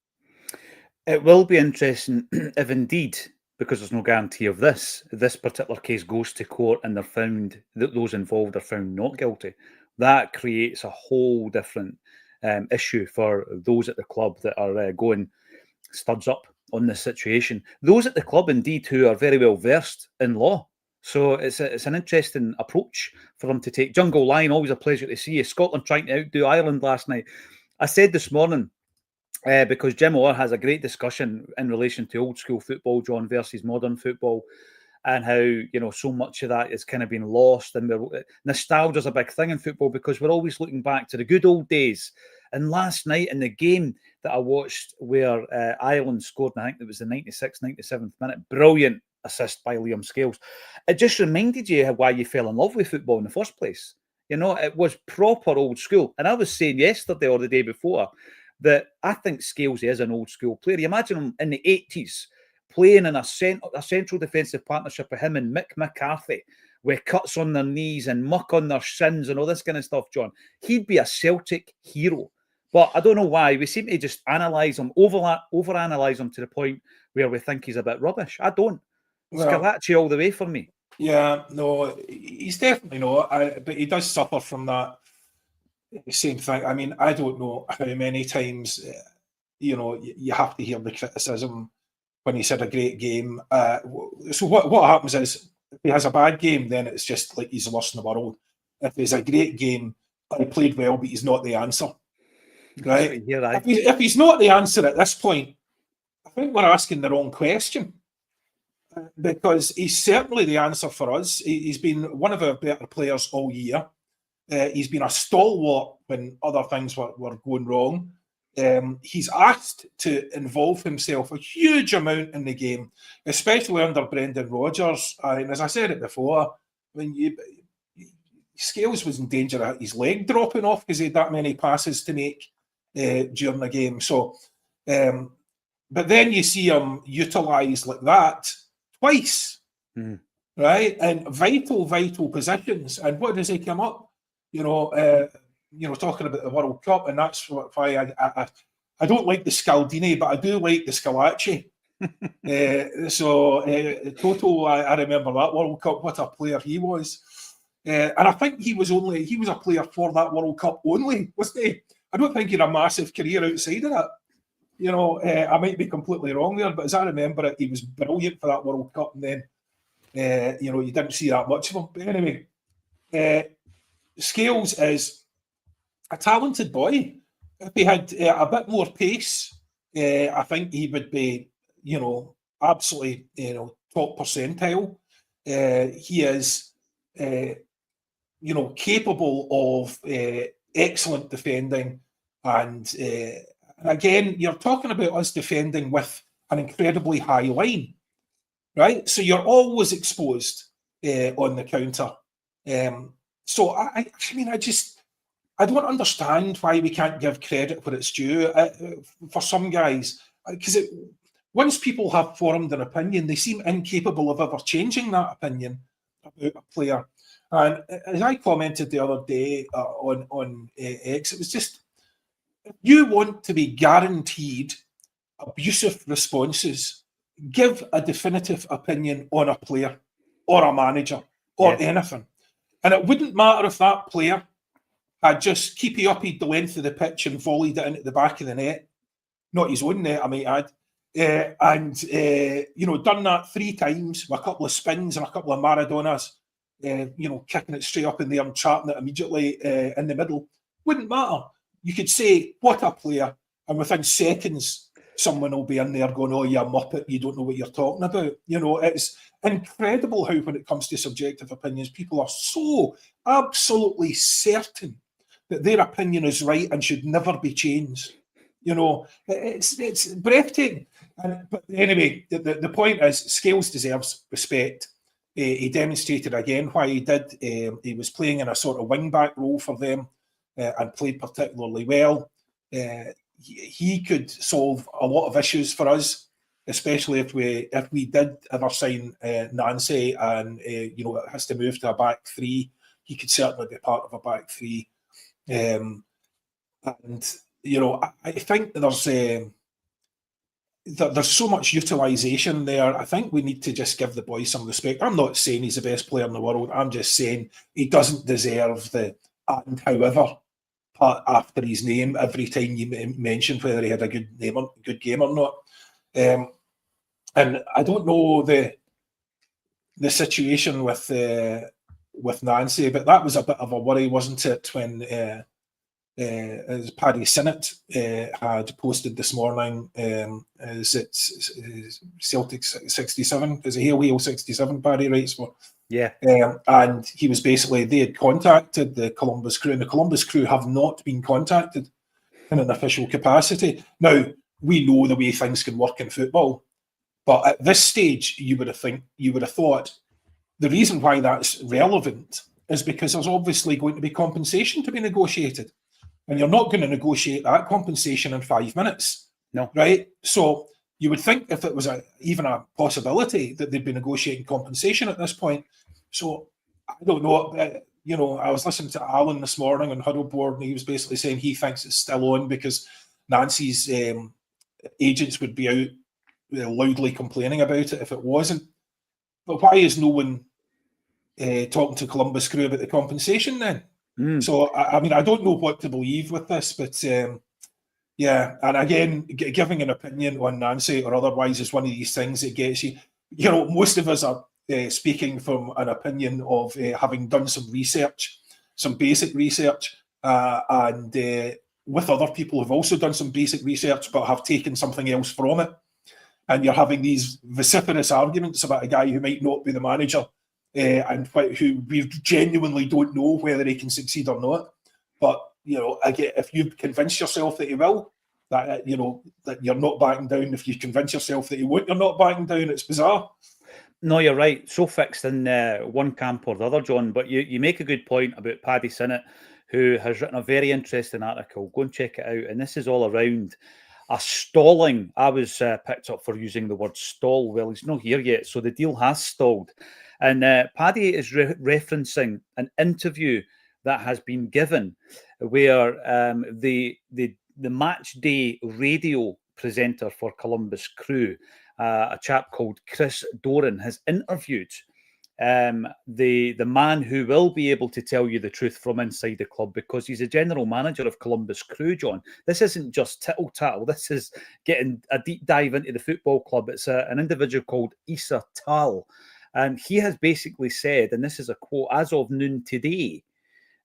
It will be interesting if indeed, because there's no guarantee of this particular case goes to court and they're found, that those involved are found not guilty. That creates a whole different issue for those at the club that are going studs up on this situation. Those at the club, indeed, who are very well versed in law. So it's an interesting approach for them to take. Jungle Lion, always a pleasure to see you. Scotland trying to outdo Ireland last night. I said this morning, because Jim Orr has a great discussion in relation to old school football, John, versus modern football, and how, you know, so much of that is kind of been lost. And nostalgia is a big thing in football because we're always looking back to the good old days. And last night in the game that I watched where Ireland scored, and I think it was the 96th, 97th minute, brilliant assist by Liam Scales. It just reminded you why you fell in love with football in the first place. You know, it was proper old school. And I was saying yesterday or the day before that I think Scales is an old school player. You imagine him in the 80s playing in a central defensive partnership with him and Mick McCarthy, with cuts on their knees and muck on their shins and all this kind of stuff, John. He'd be a Celtic hero. But I don't know why. We seem to just analyse him, overanalyse him to the point where we think he's a bit rubbish. I don't. Scalacci all the way for me. Yeah, no, he's definitely not. But he does suffer from that same thing. I mean, I don't know how many times, you know, you have to hear the criticism when he's had a great game. So what happens is, if he has a bad game, then it's just like he's the worst in the world. If he's a great game, he played well, but he's not the answer. Right? If he's not the answer at this point, I think we're asking the wrong question. because he's certainly the answer for us. He's been one of our better players all year. He's been a stalwart when other things were going wrong. He's asked to involve himself a huge amount in the game, especially under Brendan Rodgers. And as I said it before, when Scales was in danger of his leg dropping off because he had that many passes to make during the game. So, but then you see him utilised like that twice, right? And vital positions. And what does he come up? Talking about the World Cup, and that's why I don't like the Scaldini, but I do like the Scalacci. Toto, I remember that World Cup. What a player he was, and I think he was a player for that World Cup only, wasn't he? I don't think he had a massive career outside of that. I might be completely wrong there, but as I remember it, he was brilliant for that World Cup, and then you didn't see that much of him. But anyway, Scales is a talented boy. If he had a bit more pace, I think he would be, absolutely, top percentile. He is, capable of excellent defending. And again, you're talking about us defending with an incredibly high line, right? So you're always exposed on the counter. So I don't understand why we can't give credit where it's due for some guys, because once people have formed an opinion, they seem incapable of ever changing that opinion about a player. And as I commented the other day on X, it was just, if you want to be guaranteed abusive responses, give a definitive opinion on a player or a manager or anything. And it wouldn't matter if that player had just keepy-uppy the length of the pitch and volleyed it into the back of the net, not his own net, I might add, and done that 3 times with a couple of spins and a couple of Maradonas, kicking it straight up in there and trapping it immediately in the middle. Wouldn't matter. You could say, what a player, and within seconds, someone will be in there going, oh, you muppet, you don't know what you're talking about. It's incredible how, when it comes to subjective opinions, people are so absolutely certain that their opinion is right and should never be changed. It's breathtaking. But anyway, the point is, Scales deserves respect. He demonstrated again why he did. He was playing in a sort of wing-back role for them and played particularly well. He could solve a lot of issues for us, especially if we did ever sign Nancy and it has to move to a back 3. He could certainly be part of a back 3. I think there's so much utilisation there. I think we need to just give the boy some respect. I'm not saying he's the best player in the world. I'm just saying he doesn't deserve the "and however" part after his name every time you mention whether he had a good game or not. And I don't know the situation with Nancy, but that was a bit of a worry, wasn't it, when as Paddy Sinnott had posted this morning, is it Celtic 67? Is it Hale 67 Paddy writes for? Yeah. And he was basically, they had contacted the Columbus Crew, and the Columbus Crew have not been contacted in an official capacity. Now, we know the way things can work in football, but at this stage, you would have thought the reason why that's relevant is because there's obviously going to be compensation to be negotiated. And you're not going to negotiate that compensation in 5 minutes. No. Right? So you would think if it was even a possibility that they'd be negotiating compensation at this point. So I don't know. I was listening to Alan this morning on Huddle Board, and he was basically saying he thinks it's still on because Nancy's agents would be out loudly complaining about it if it wasn't. But why is no one talking to Columbus Crew about the compensation then? So, I mean, I don't know what to believe with this, but yeah. And again, giving an opinion on Nancy or otherwise is one of these things that gets you. Most of us are speaking from an opinion of having done some research, some basic research, and with other people who've also done some basic research but have taken something else from it. and you're having these vociferous arguments about a guy who might not be the manager, and who we genuinely don't know whether he can succeed or not. But again, if you convince yourself that he will, that that you're not backing down. If you convince yourself that he won't, you're not backing down. It's bizarre. No, you're right. So fixed in one camp or the other, John. But you make a good point about Paddy Sinnott, who has written a very interesting article. Go and check it out. And this is all around a stalling. I was picked up for using the word stall. Well, he's not here yet, so the deal has stalled. And Paddy is referencing an interview that has been given where the match day radio presenter for Columbus Crew, a chap called Chris Doran, has interviewed the man who will be able to tell you the truth from inside the club, because he's a general manager of Columbus Crew, John. This isn't just tittle-tattle. This is getting a deep dive into the football club. It's an individual called Issa Tal. And he has basically said, and this is a quote, as of noon today,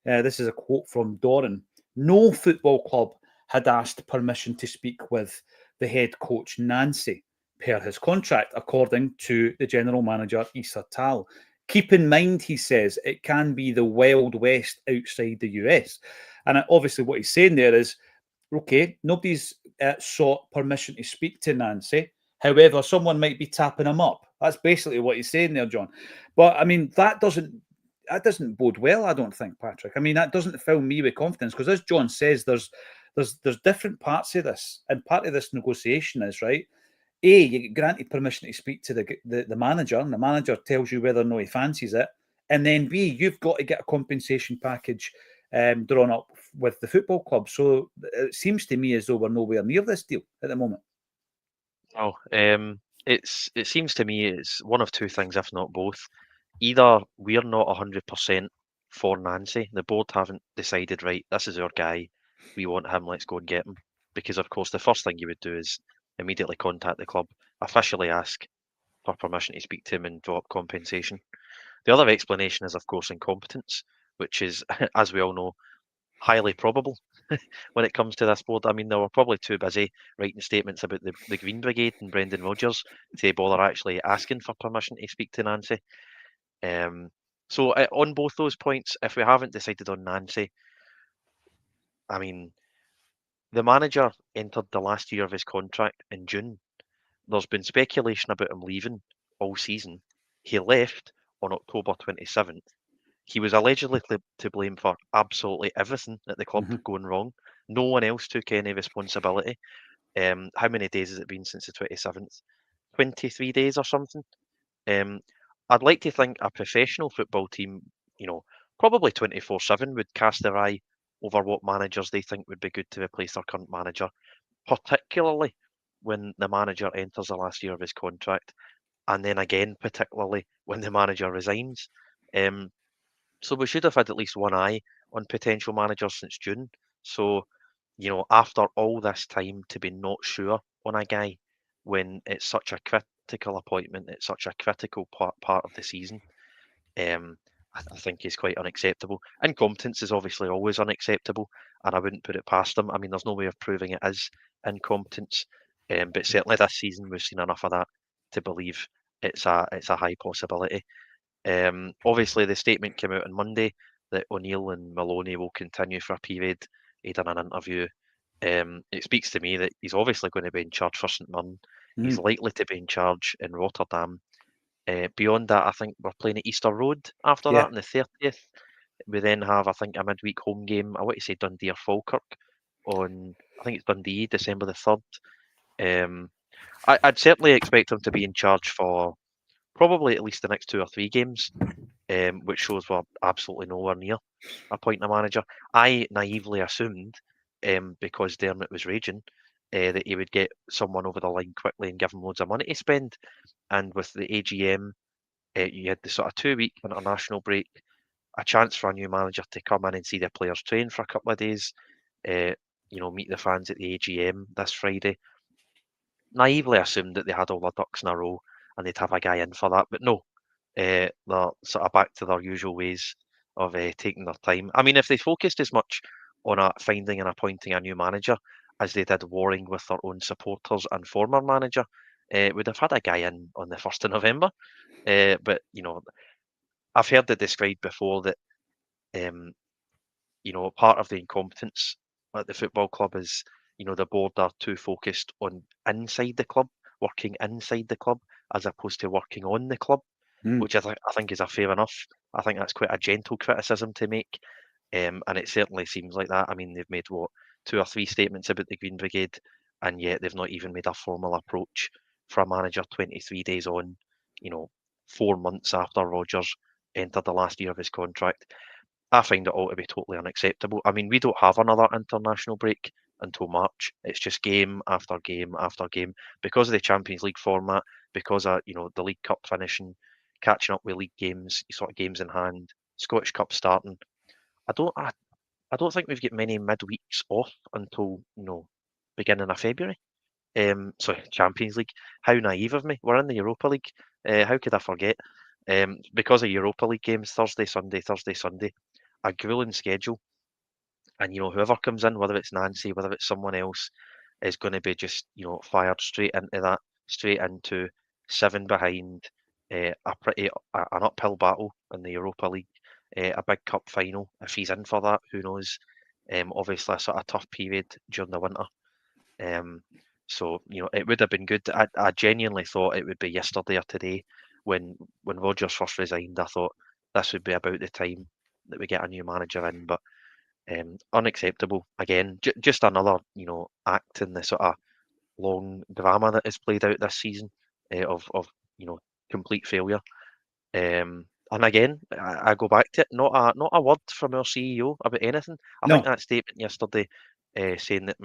this is a quote from Doran, no football club had asked permission to speak with the head coach, Nancy, per his contract, according to the general manager, Issa Tal. Keep in mind, he says, it can be the Wild West outside the US. And obviously what he's saying there is, okay, nobody's sought permission to speak to Nancy. However, someone might be tapping him up. That's basically what he's saying there, John. But, I mean, that doesn't bode well, I don't think, Patrick. I mean, that doesn't fill me with confidence, because as John says, there's different parts of this. And part of this negotiation is, right, A, you get granted permission to speak to the manager, and the manager tells you whether or not he fancies it. And then B, you've got to get a compensation package drawn up with the football club. So it seems to me as though we're nowhere near this deal at the moment. Oh, it seems to me it's one of two things, if not both. Either we're not 100% for Nancy, the board haven't decided, right, this is our guy, we want him, let's go and get him. Because, of course, the first thing you would do is immediately contact the club, officially ask for permission to speak to him and drop compensation. The other explanation is, of course, incompetence, which is, as we all know, highly probable when it comes to this board. I mean, they were probably too busy writing statements about the Green Brigade and Brendan Rodgers to bother actually asking for permission to speak to Nancy. So on both those points, if we haven't decided on Nancy, I mean, the manager entered the last year of his contract in June. There's been speculation about him leaving all season. He left on October 27th. He was allegedly to blame for absolutely everything at the club going wrong. No one else took any responsibility. How many days has it been since the 27th? 23 days or something. I'd like to think a professional football team, probably 24/7 would cast their eye over what managers they think would be good to replace their current manager, particularly when the manager enters the last year of his contract, and then again, particularly when the manager resigns. So we should have had at least one eye on potential managers since June. So, after all this time to be not sure on a guy when it's such a critical appointment, it's such a critical part of the season, I think is quite unacceptable. Incompetence is obviously always unacceptable, and I wouldn't put it past them. I mean, there's no way of proving it is incompetence, but certainly this season we've seen enough of that to believe it's a high possibility. Obviously, the statement came out on Monday that O'Neill and Maloney will continue for a period. He done an interview. It speaks to me that he's obviously going to be in charge for St Mirren. He's likely to be in charge in Rotterdam. Beyond that, I think we're playing at Easter Road after that on the 30th. We then have, I think, a midweek home game. I want to say Dundee or Falkirk on, I think it's Dundee, December the 3rd. I'd certainly expect him to be in charge for probably at least the next 2 or 3 games, which shows we're absolutely nowhere near appointing a manager. I naively assumed, because Dermot was raging, that he would get someone over the line quickly and give him loads of money to spend. And with the AGM, you had the sort of 2-week international break, a chance for a new manager to come in and see their players train for a couple of days, meet the fans at the AGM this Friday. Naively assumed that they had all their ducks in a row and they'd have a guy in for that, but no, they're sort of back to their usual ways of taking their time. I mean, if they focused as much on finding and appointing a new manager as they did warring with their own supporters and former manager, would have had a guy in on the 1st of November. But, I've heard it described before that, part of the incompetence at the football club is, the board are too focused on inside the club, working inside the club, as opposed to working on the club, which I think is a fair enough. I think that's quite a gentle criticism to make. And it certainly seems like that. I mean, they've made, 2 or 3 statements about the Green Brigade, and yet they've not even made a formal approach for a manager 23 days on, 4 months after Rodgers entered the last year of his contract. I find it all to be totally unacceptable. I mean, we don't have another international break until March. It's just game after game after game because of the Champions League format, because of, the League Cup finishing, catching up with league games, sort of games in hand, Scottish Cup starting. I don't think we've got many midweeks off until, beginning of February. Sorry, Champions League. How naive of me. We're in the Europa League. How could I forget? Because of Europa League games, Thursday, Sunday, a grueling schedule. And, whoever comes in, whether it's Nancy, whether it's someone else, is going to be just, fired straight into that, straight into 7 behind, an uphill battle in the Europa League, a big cup final. If he's in for that, who knows? Obviously, a sort of tough period during the winter. So, it would have been good. I genuinely thought it would be yesterday or today when Rodgers first resigned. I thought this would be about the time that we get a new manager in, but unacceptable. Again, just another, act in the sort of long drama that is played out this season of complete failure. And again, I go back to it. Not a word from our CEO about anything. I think that statement yesterday saying that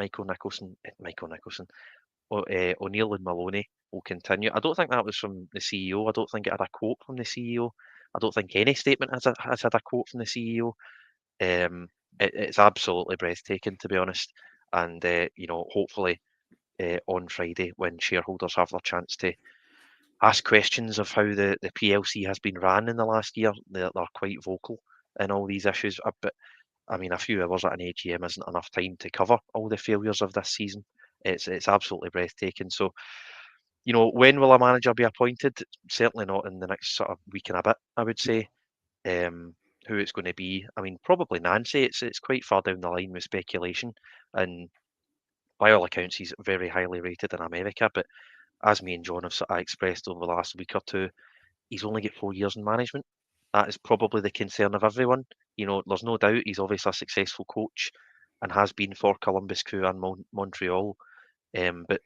O'Neill and Maloney will continue. I don't think that was from the CEO. I don't think it had a quote from the CEO. I don't think any statement has had a quote from the CEO. It's absolutely breathtaking, to be honest. And hopefully on Friday, when shareholders have their chance to ask questions of how the PLC has been ran in the last year, they're quite vocal in all these issues. But I mean, a few hours at an AGM isn't enough time to cover all the failures of this season. It's absolutely breathtaking. So, when will a manager be appointed? Certainly not in the next sort of week and a bit, I would say. Who it's going to be. I mean, probably Nancy. It's quite far down the line with speculation, and by all accounts, he's very highly rated in America. But as me and John have sort of expressed over the last week or two, he's only got 4 years in management. That is probably the concern of everyone. There's no doubt he's obviously a successful coach and has been for Columbus Crew and Montreal. But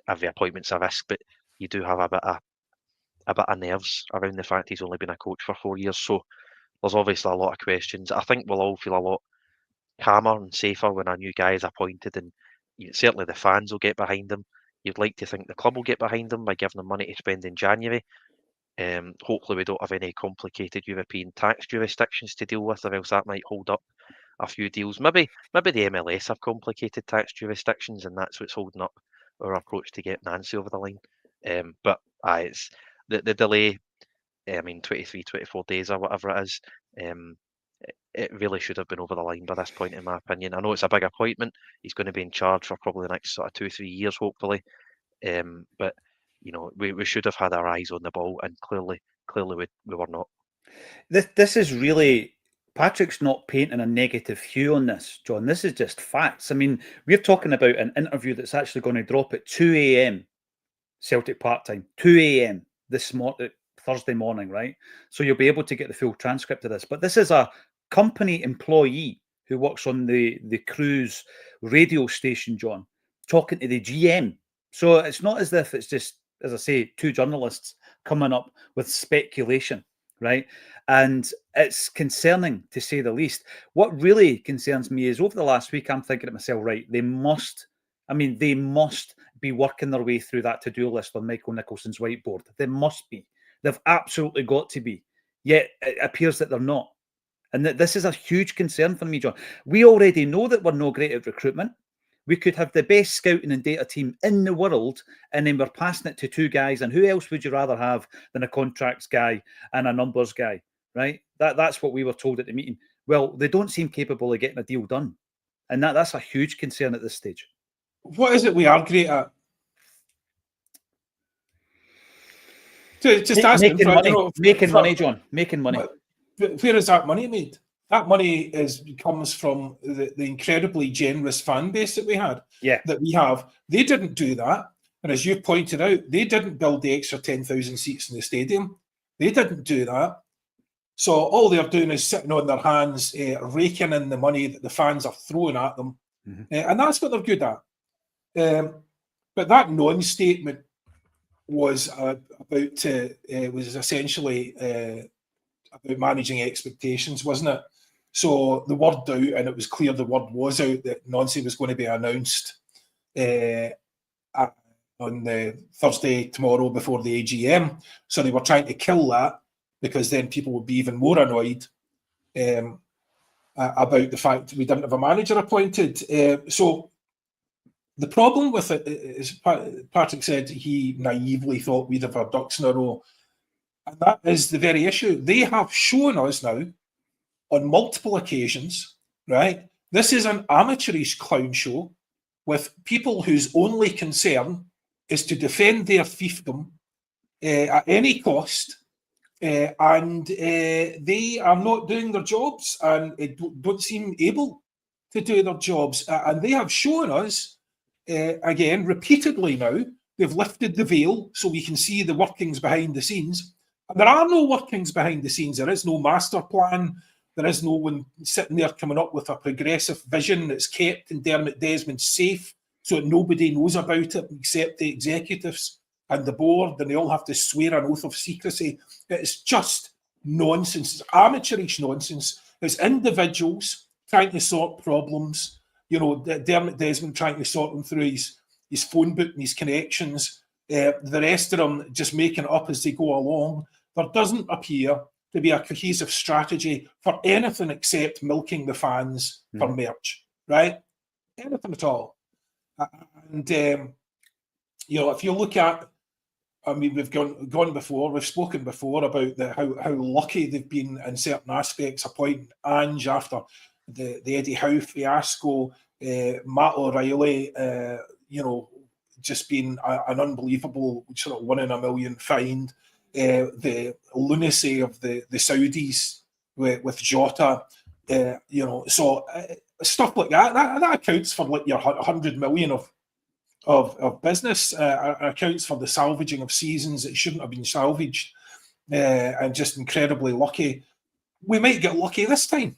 every appointment's a risk. But you do have a bit of nerves around the fact he's only been a coach for 4 years. So there's obviously a lot of questions. I think we'll all feel a lot calmer and safer when a new guy is appointed, and certainly the fans will get behind him. You'd like to think the club will get behind him by giving them money to spend in January. Hopefully we don't have any complicated European tax jurisdictions to deal with, or else that might hold up a few deals. Maybe the MLS have complicated tax jurisdictions, and that's what's holding up our approach to get Nancy over the line. But it's the delay. I mean, 23, 24 days or whatever it is. It really should have been over the line by this point, in my opinion. I know it's a big appointment. He's going to be in charge for probably the next sort of 2-3 years, hopefully. But we should have had our eyes on the ball, and clearly we were not. This is really, Patrick's not painting a negative hue on this, John. This is just facts. I mean, we're talking about an interview that's actually going to drop at 2 a.m. Celtic part time, 2 a.m. this Thursday morning, right? So you'll be able to get the full transcript of this. But this is a company employee who works on the Cruise radio station, John, talking to the GM. So it's not as if it's just, as I say, 2 journalists coming up with speculation, right? And it's concerning, to say the least. What really concerns me is over the last week, I'm thinking to myself, right, they must be working their way through that to-do list on Michael Nicholson's whiteboard. They must be. They've absolutely got to be. Yet it appears that they're not. And that this is a huge concern for me, John. We already know that we're no great at recruitment. We could have the best scouting and data team in the world, and then we're passing it to 2 guys. And who else would you rather have than a contracts guy and a numbers guy, right? That's what we were told at the meeting. Well, they don't seem capable of getting a deal done. And that's a huge concern at this stage. What is it we are great at? Just asking, Making for, money, you know, making for- money, John, making money. But where is that money made? That money comes from the incredibly generous fan base that we had. Yeah. That we have. They didn't do that. And as you pointed out, they didn't build the extra 10,000 seats in the stadium. They didn't do that. So all they're doing is sitting on their hands, raking in the money that the fans are throwing at them. And that's what they're good at. But that non-statement was was essentially about managing expectations, wasn't it? So the word out, and it was clear the word was out that Nancy was going to be announced on the Thursday tomorrow before the AGM. So they were trying to kill that because then people would be even more annoyed about the fact we didn't have a manager appointed. So the problem with it is, Patrick said he naively thought we'd have our ducks in a row. And that is the very issue. They have shown us now on multiple occasions, right? This is an amateurish clown show with people whose only concern is to defend their fiefdom at any cost. And they are not doing their jobs and don't seem able to do their jobs. And they have shown us, again, repeatedly now, they've lifted the veil so we can see the workings behind the scenes. And there are no workings behind the scenes. There is no master plan. There is no one sitting there coming up with a progressive vision that's kept in Dermot Desmond safe so that nobody knows about it except the executives and the board, and they all have to swear an oath of secrecy. It's just nonsense. It's amateurish nonsense. It's individuals trying to sort problems. You know, Dermot Desmond trying to sort them through his phone book and his connections. The rest of them just making it up as they go along. There doesn't appear to be a cohesive strategy for anything except milking the fans for merch, right? Anything at all. And, you know, if you look at, I mean, we've gone before, we've spoken before about how lucky they've been in certain aspects, appointing Ange after the Eddie Howe fiasco, Matt O'Reilly, you know, just being an unbelievable sort of 1 in a million find, the lunacy of the Saudis with Jota, you know, so stuff like that accounts for like your 100 million of business, accounts for the salvaging of seasons that shouldn't have been salvaged, and just incredibly lucky. We might get lucky this time.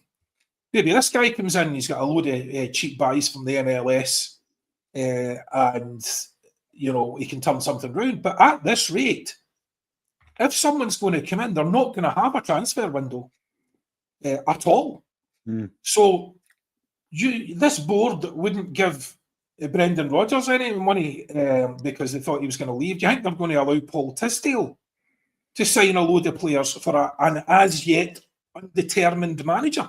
Maybe this guy comes in, he's got a load of cheap buys from the MLS, and you know he can turn something round. But at this rate, if someone's going to come in, they're not going to have a transfer window at all. So this board wouldn't give Brendan Rodgers any money because they thought he was going to leave. Do you think they're going to allow Paul Tisdale to sign a load of players for an as yet undetermined manager?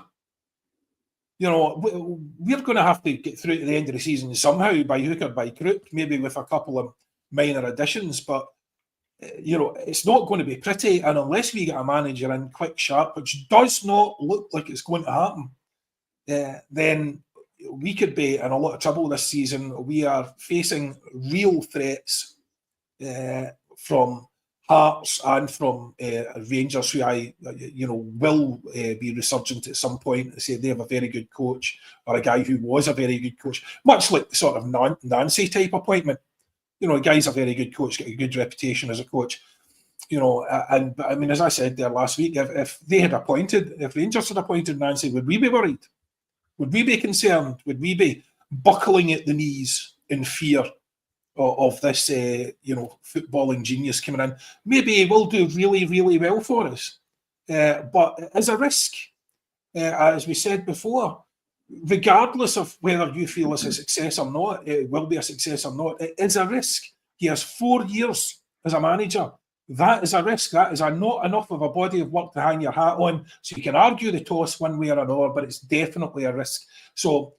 You know, we're going to have to get through to the end of the season somehow, by hook or by crook, maybe with a couple of minor additions. But, you know, it's not going to be pretty. And unless we get a manager in quick, sharp, which does not look like it's going to happen, then we could be in a lot of trouble this season. We are facing real threats from Hearts and from Rangers, who will be resurgent at some point. They say they have a very good coach, or a guy who was a very good coach, much like the sort of Nancy type appointment. You know, the guy's a very good coach, got a good reputation as a coach. You know, but I mean, as I said there last week, if Rangers had appointed Nancy, would we be worried? Would we be concerned? Would we be buckling at the knees in fear of this, footballing genius coming in? Maybe he will do really, really well for us. But as a risk, as we said before, regardless of whether you feel it's a success or not, it will be a success or not, it is a risk. He has 4 years as a manager. That is a risk. That is not enough of a body of work to hang your hat on. So you can argue the toss one way or another, but it's definitely a risk. So,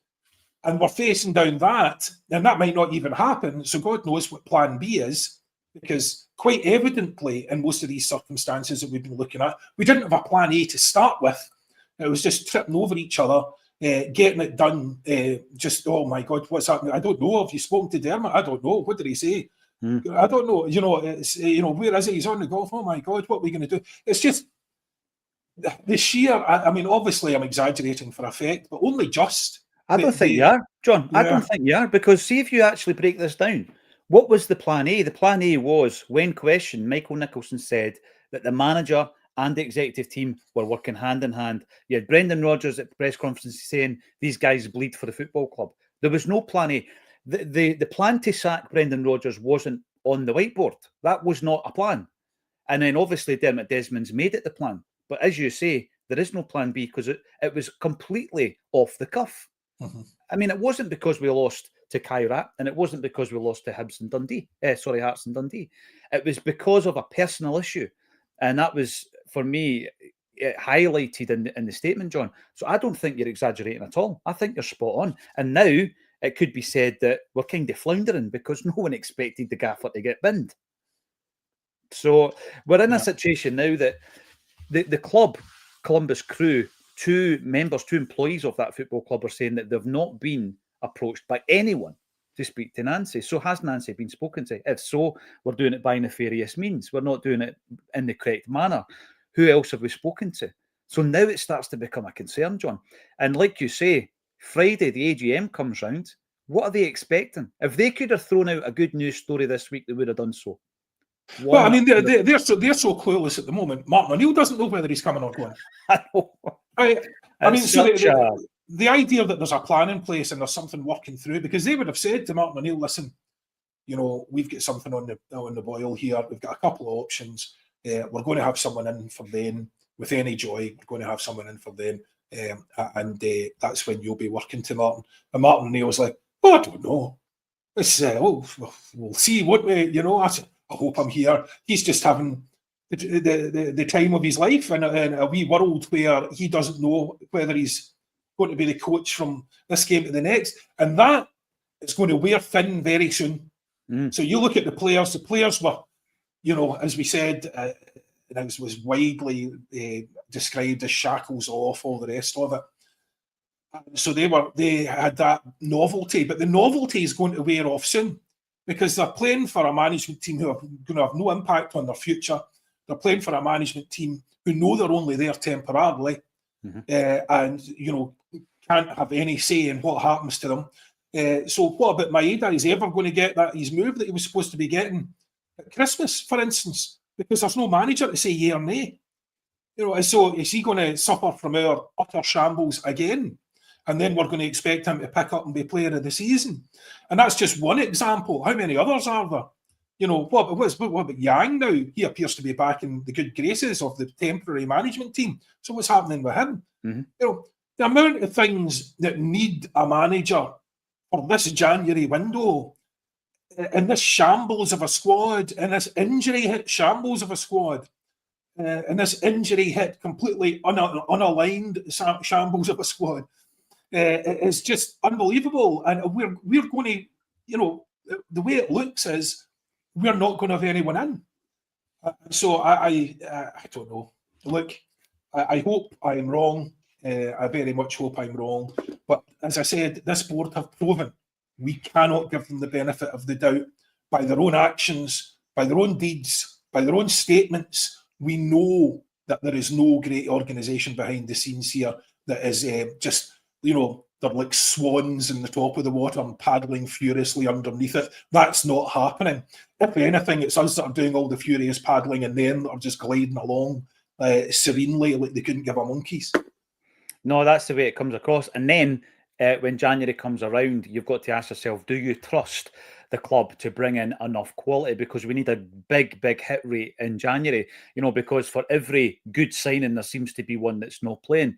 and we're facing down that, and that might not even happen. So God knows what plan B is, because quite evidently in most of these circumstances that we've been looking at, we didn't have a plan A to start with. It was just tripping over each other, getting it done. Oh my God, what's happening? I don't know. Have you spoken to Dermot? I don't know. What did he say? I don't know. It's where is he? He's on the golf. Oh my God, what are we going to do? It's just the sheer. I mean, obviously, I'm exaggerating for effect, but only just. I don't think you are, John. I don't think you are, because see if you actually break this down. What was the plan A? The plan A was, when questioned, Michael Nicholson said that the manager and the executive team were working hand in hand. You had Brendan Rodgers at the press conference saying these guys bleed for the football club. There was no plan A. The plan to sack Brendan Rodgers wasn't on the whiteboard. That was not a plan. And then obviously Dermot Desmond's made it the plan. But as you say, there is no plan B because it was completely off the cuff. Mm-hmm. I mean, it wasn't because we lost to Kyrat, and it wasn't because we lost to Hearts and Dundee. It was because of a personal issue. And that was, for me, highlighted in the statement, John. So I don't think you're exaggerating at all. I think you're spot on. And now it could be said that we're kind of floundering because no one expected the gaffer to get binned. So we're in a situation now that the club, Columbus Crew, two employees of that football club are saying that they've not been approached by anyone to speak to Nancy. So has Nancy been spoken to? If so, we're doing it by nefarious means. We're not doing it in the correct manner. Who else have we spoken to? So now it starts to become a concern, John. And like you say, Friday, the AGM comes round. What are they expecting? If they could have thrown out a good news story this week, they would have done so. Well, I mean, they're so clueless at the moment. Martin O'Neill doesn't know whether he's coming or going. I know. I mean, so the idea that there's a plan in place and there's something working through, because they would have said to Martin O'Neill, listen, we've got something on the boil here. We've got a couple of options. We're going to have someone in for them with any joy. We're going to have someone in for them. And that's when you'll be working to Martin. And Martin O'Neill was like, oh, I don't know. It's, we'll see, won't we? I hope I'm here. He's just having the time of his life in a wee world where he doesn't know whether he's going to be the coach from this game to the next. And that is going to wear thin very soon. So you look at the players were, as we said, it was widely described as shackles off, all the rest of it. So they had that novelty, but the novelty is going to wear off soon because they're playing for a management team who are going to have no impact on their future. They're playing for a management team who know they're only there temporarily, and can't have any say in what happens to them. So what about Maeda? Is he ever going to get his move that he was supposed to be getting at Christmas, for instance? Because there's no manager to say yea or nay. So is he going to suffer from our utter shambles again? And then we're going to expect him to pick up and be player of the season. And that's just one example. How many others are there? What about Yang now? He appears to be back in the good graces of the temporary management team. So what's happening with him? The amount of things that need a manager for this January window, in this shambles of a squad, in this injury hit shambles of a squad, in this injury hit completely unaligned shambles of a squad, it's just unbelievable. And we're going to, the way it looks is we're not going to have anyone in. So I don't know. Look, I hope I'm wrong. I very much hope I'm wrong. But as I said, this board have proven we cannot give them the benefit of the doubt by their own actions, by their own deeds, by their own statements. We know that there is no great organisation behind the scenes here that is just, they're like swans in the top of the water and paddling furiously underneath it. That's not happening. If anything, it's us that are doing all the furious paddling and them that are just gliding along serenely like they couldn't give a monkeys. No, that's the way it comes across. And then when January comes around, you've got to ask yourself, do you trust the club to bring in enough quality? Because we need a big hit rate in January, because for every good signing, there seems to be one that's not playing.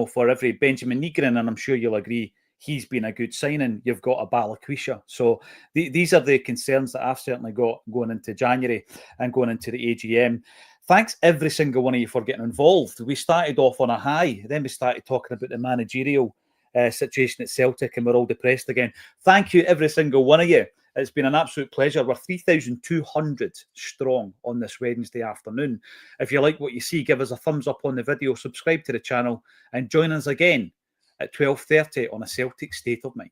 For every Benjamin Negrin, and I'm sure you'll agree, he's been a good signing, you've got a Balakwisha. So these are the concerns that I've certainly got going into January and going into the AGM. Thanks every single one of you for getting involved. We started off on a high, then we started talking about the managerial situation at Celtic, and we're all depressed again. Thank you, every single one of you. It's been an absolute pleasure. We're 3,200 strong on this Wednesday afternoon. If you like what you see, give us a thumbs up on the video, subscribe to the channel, and join us again at 12:30 on a Celtic State of Mind.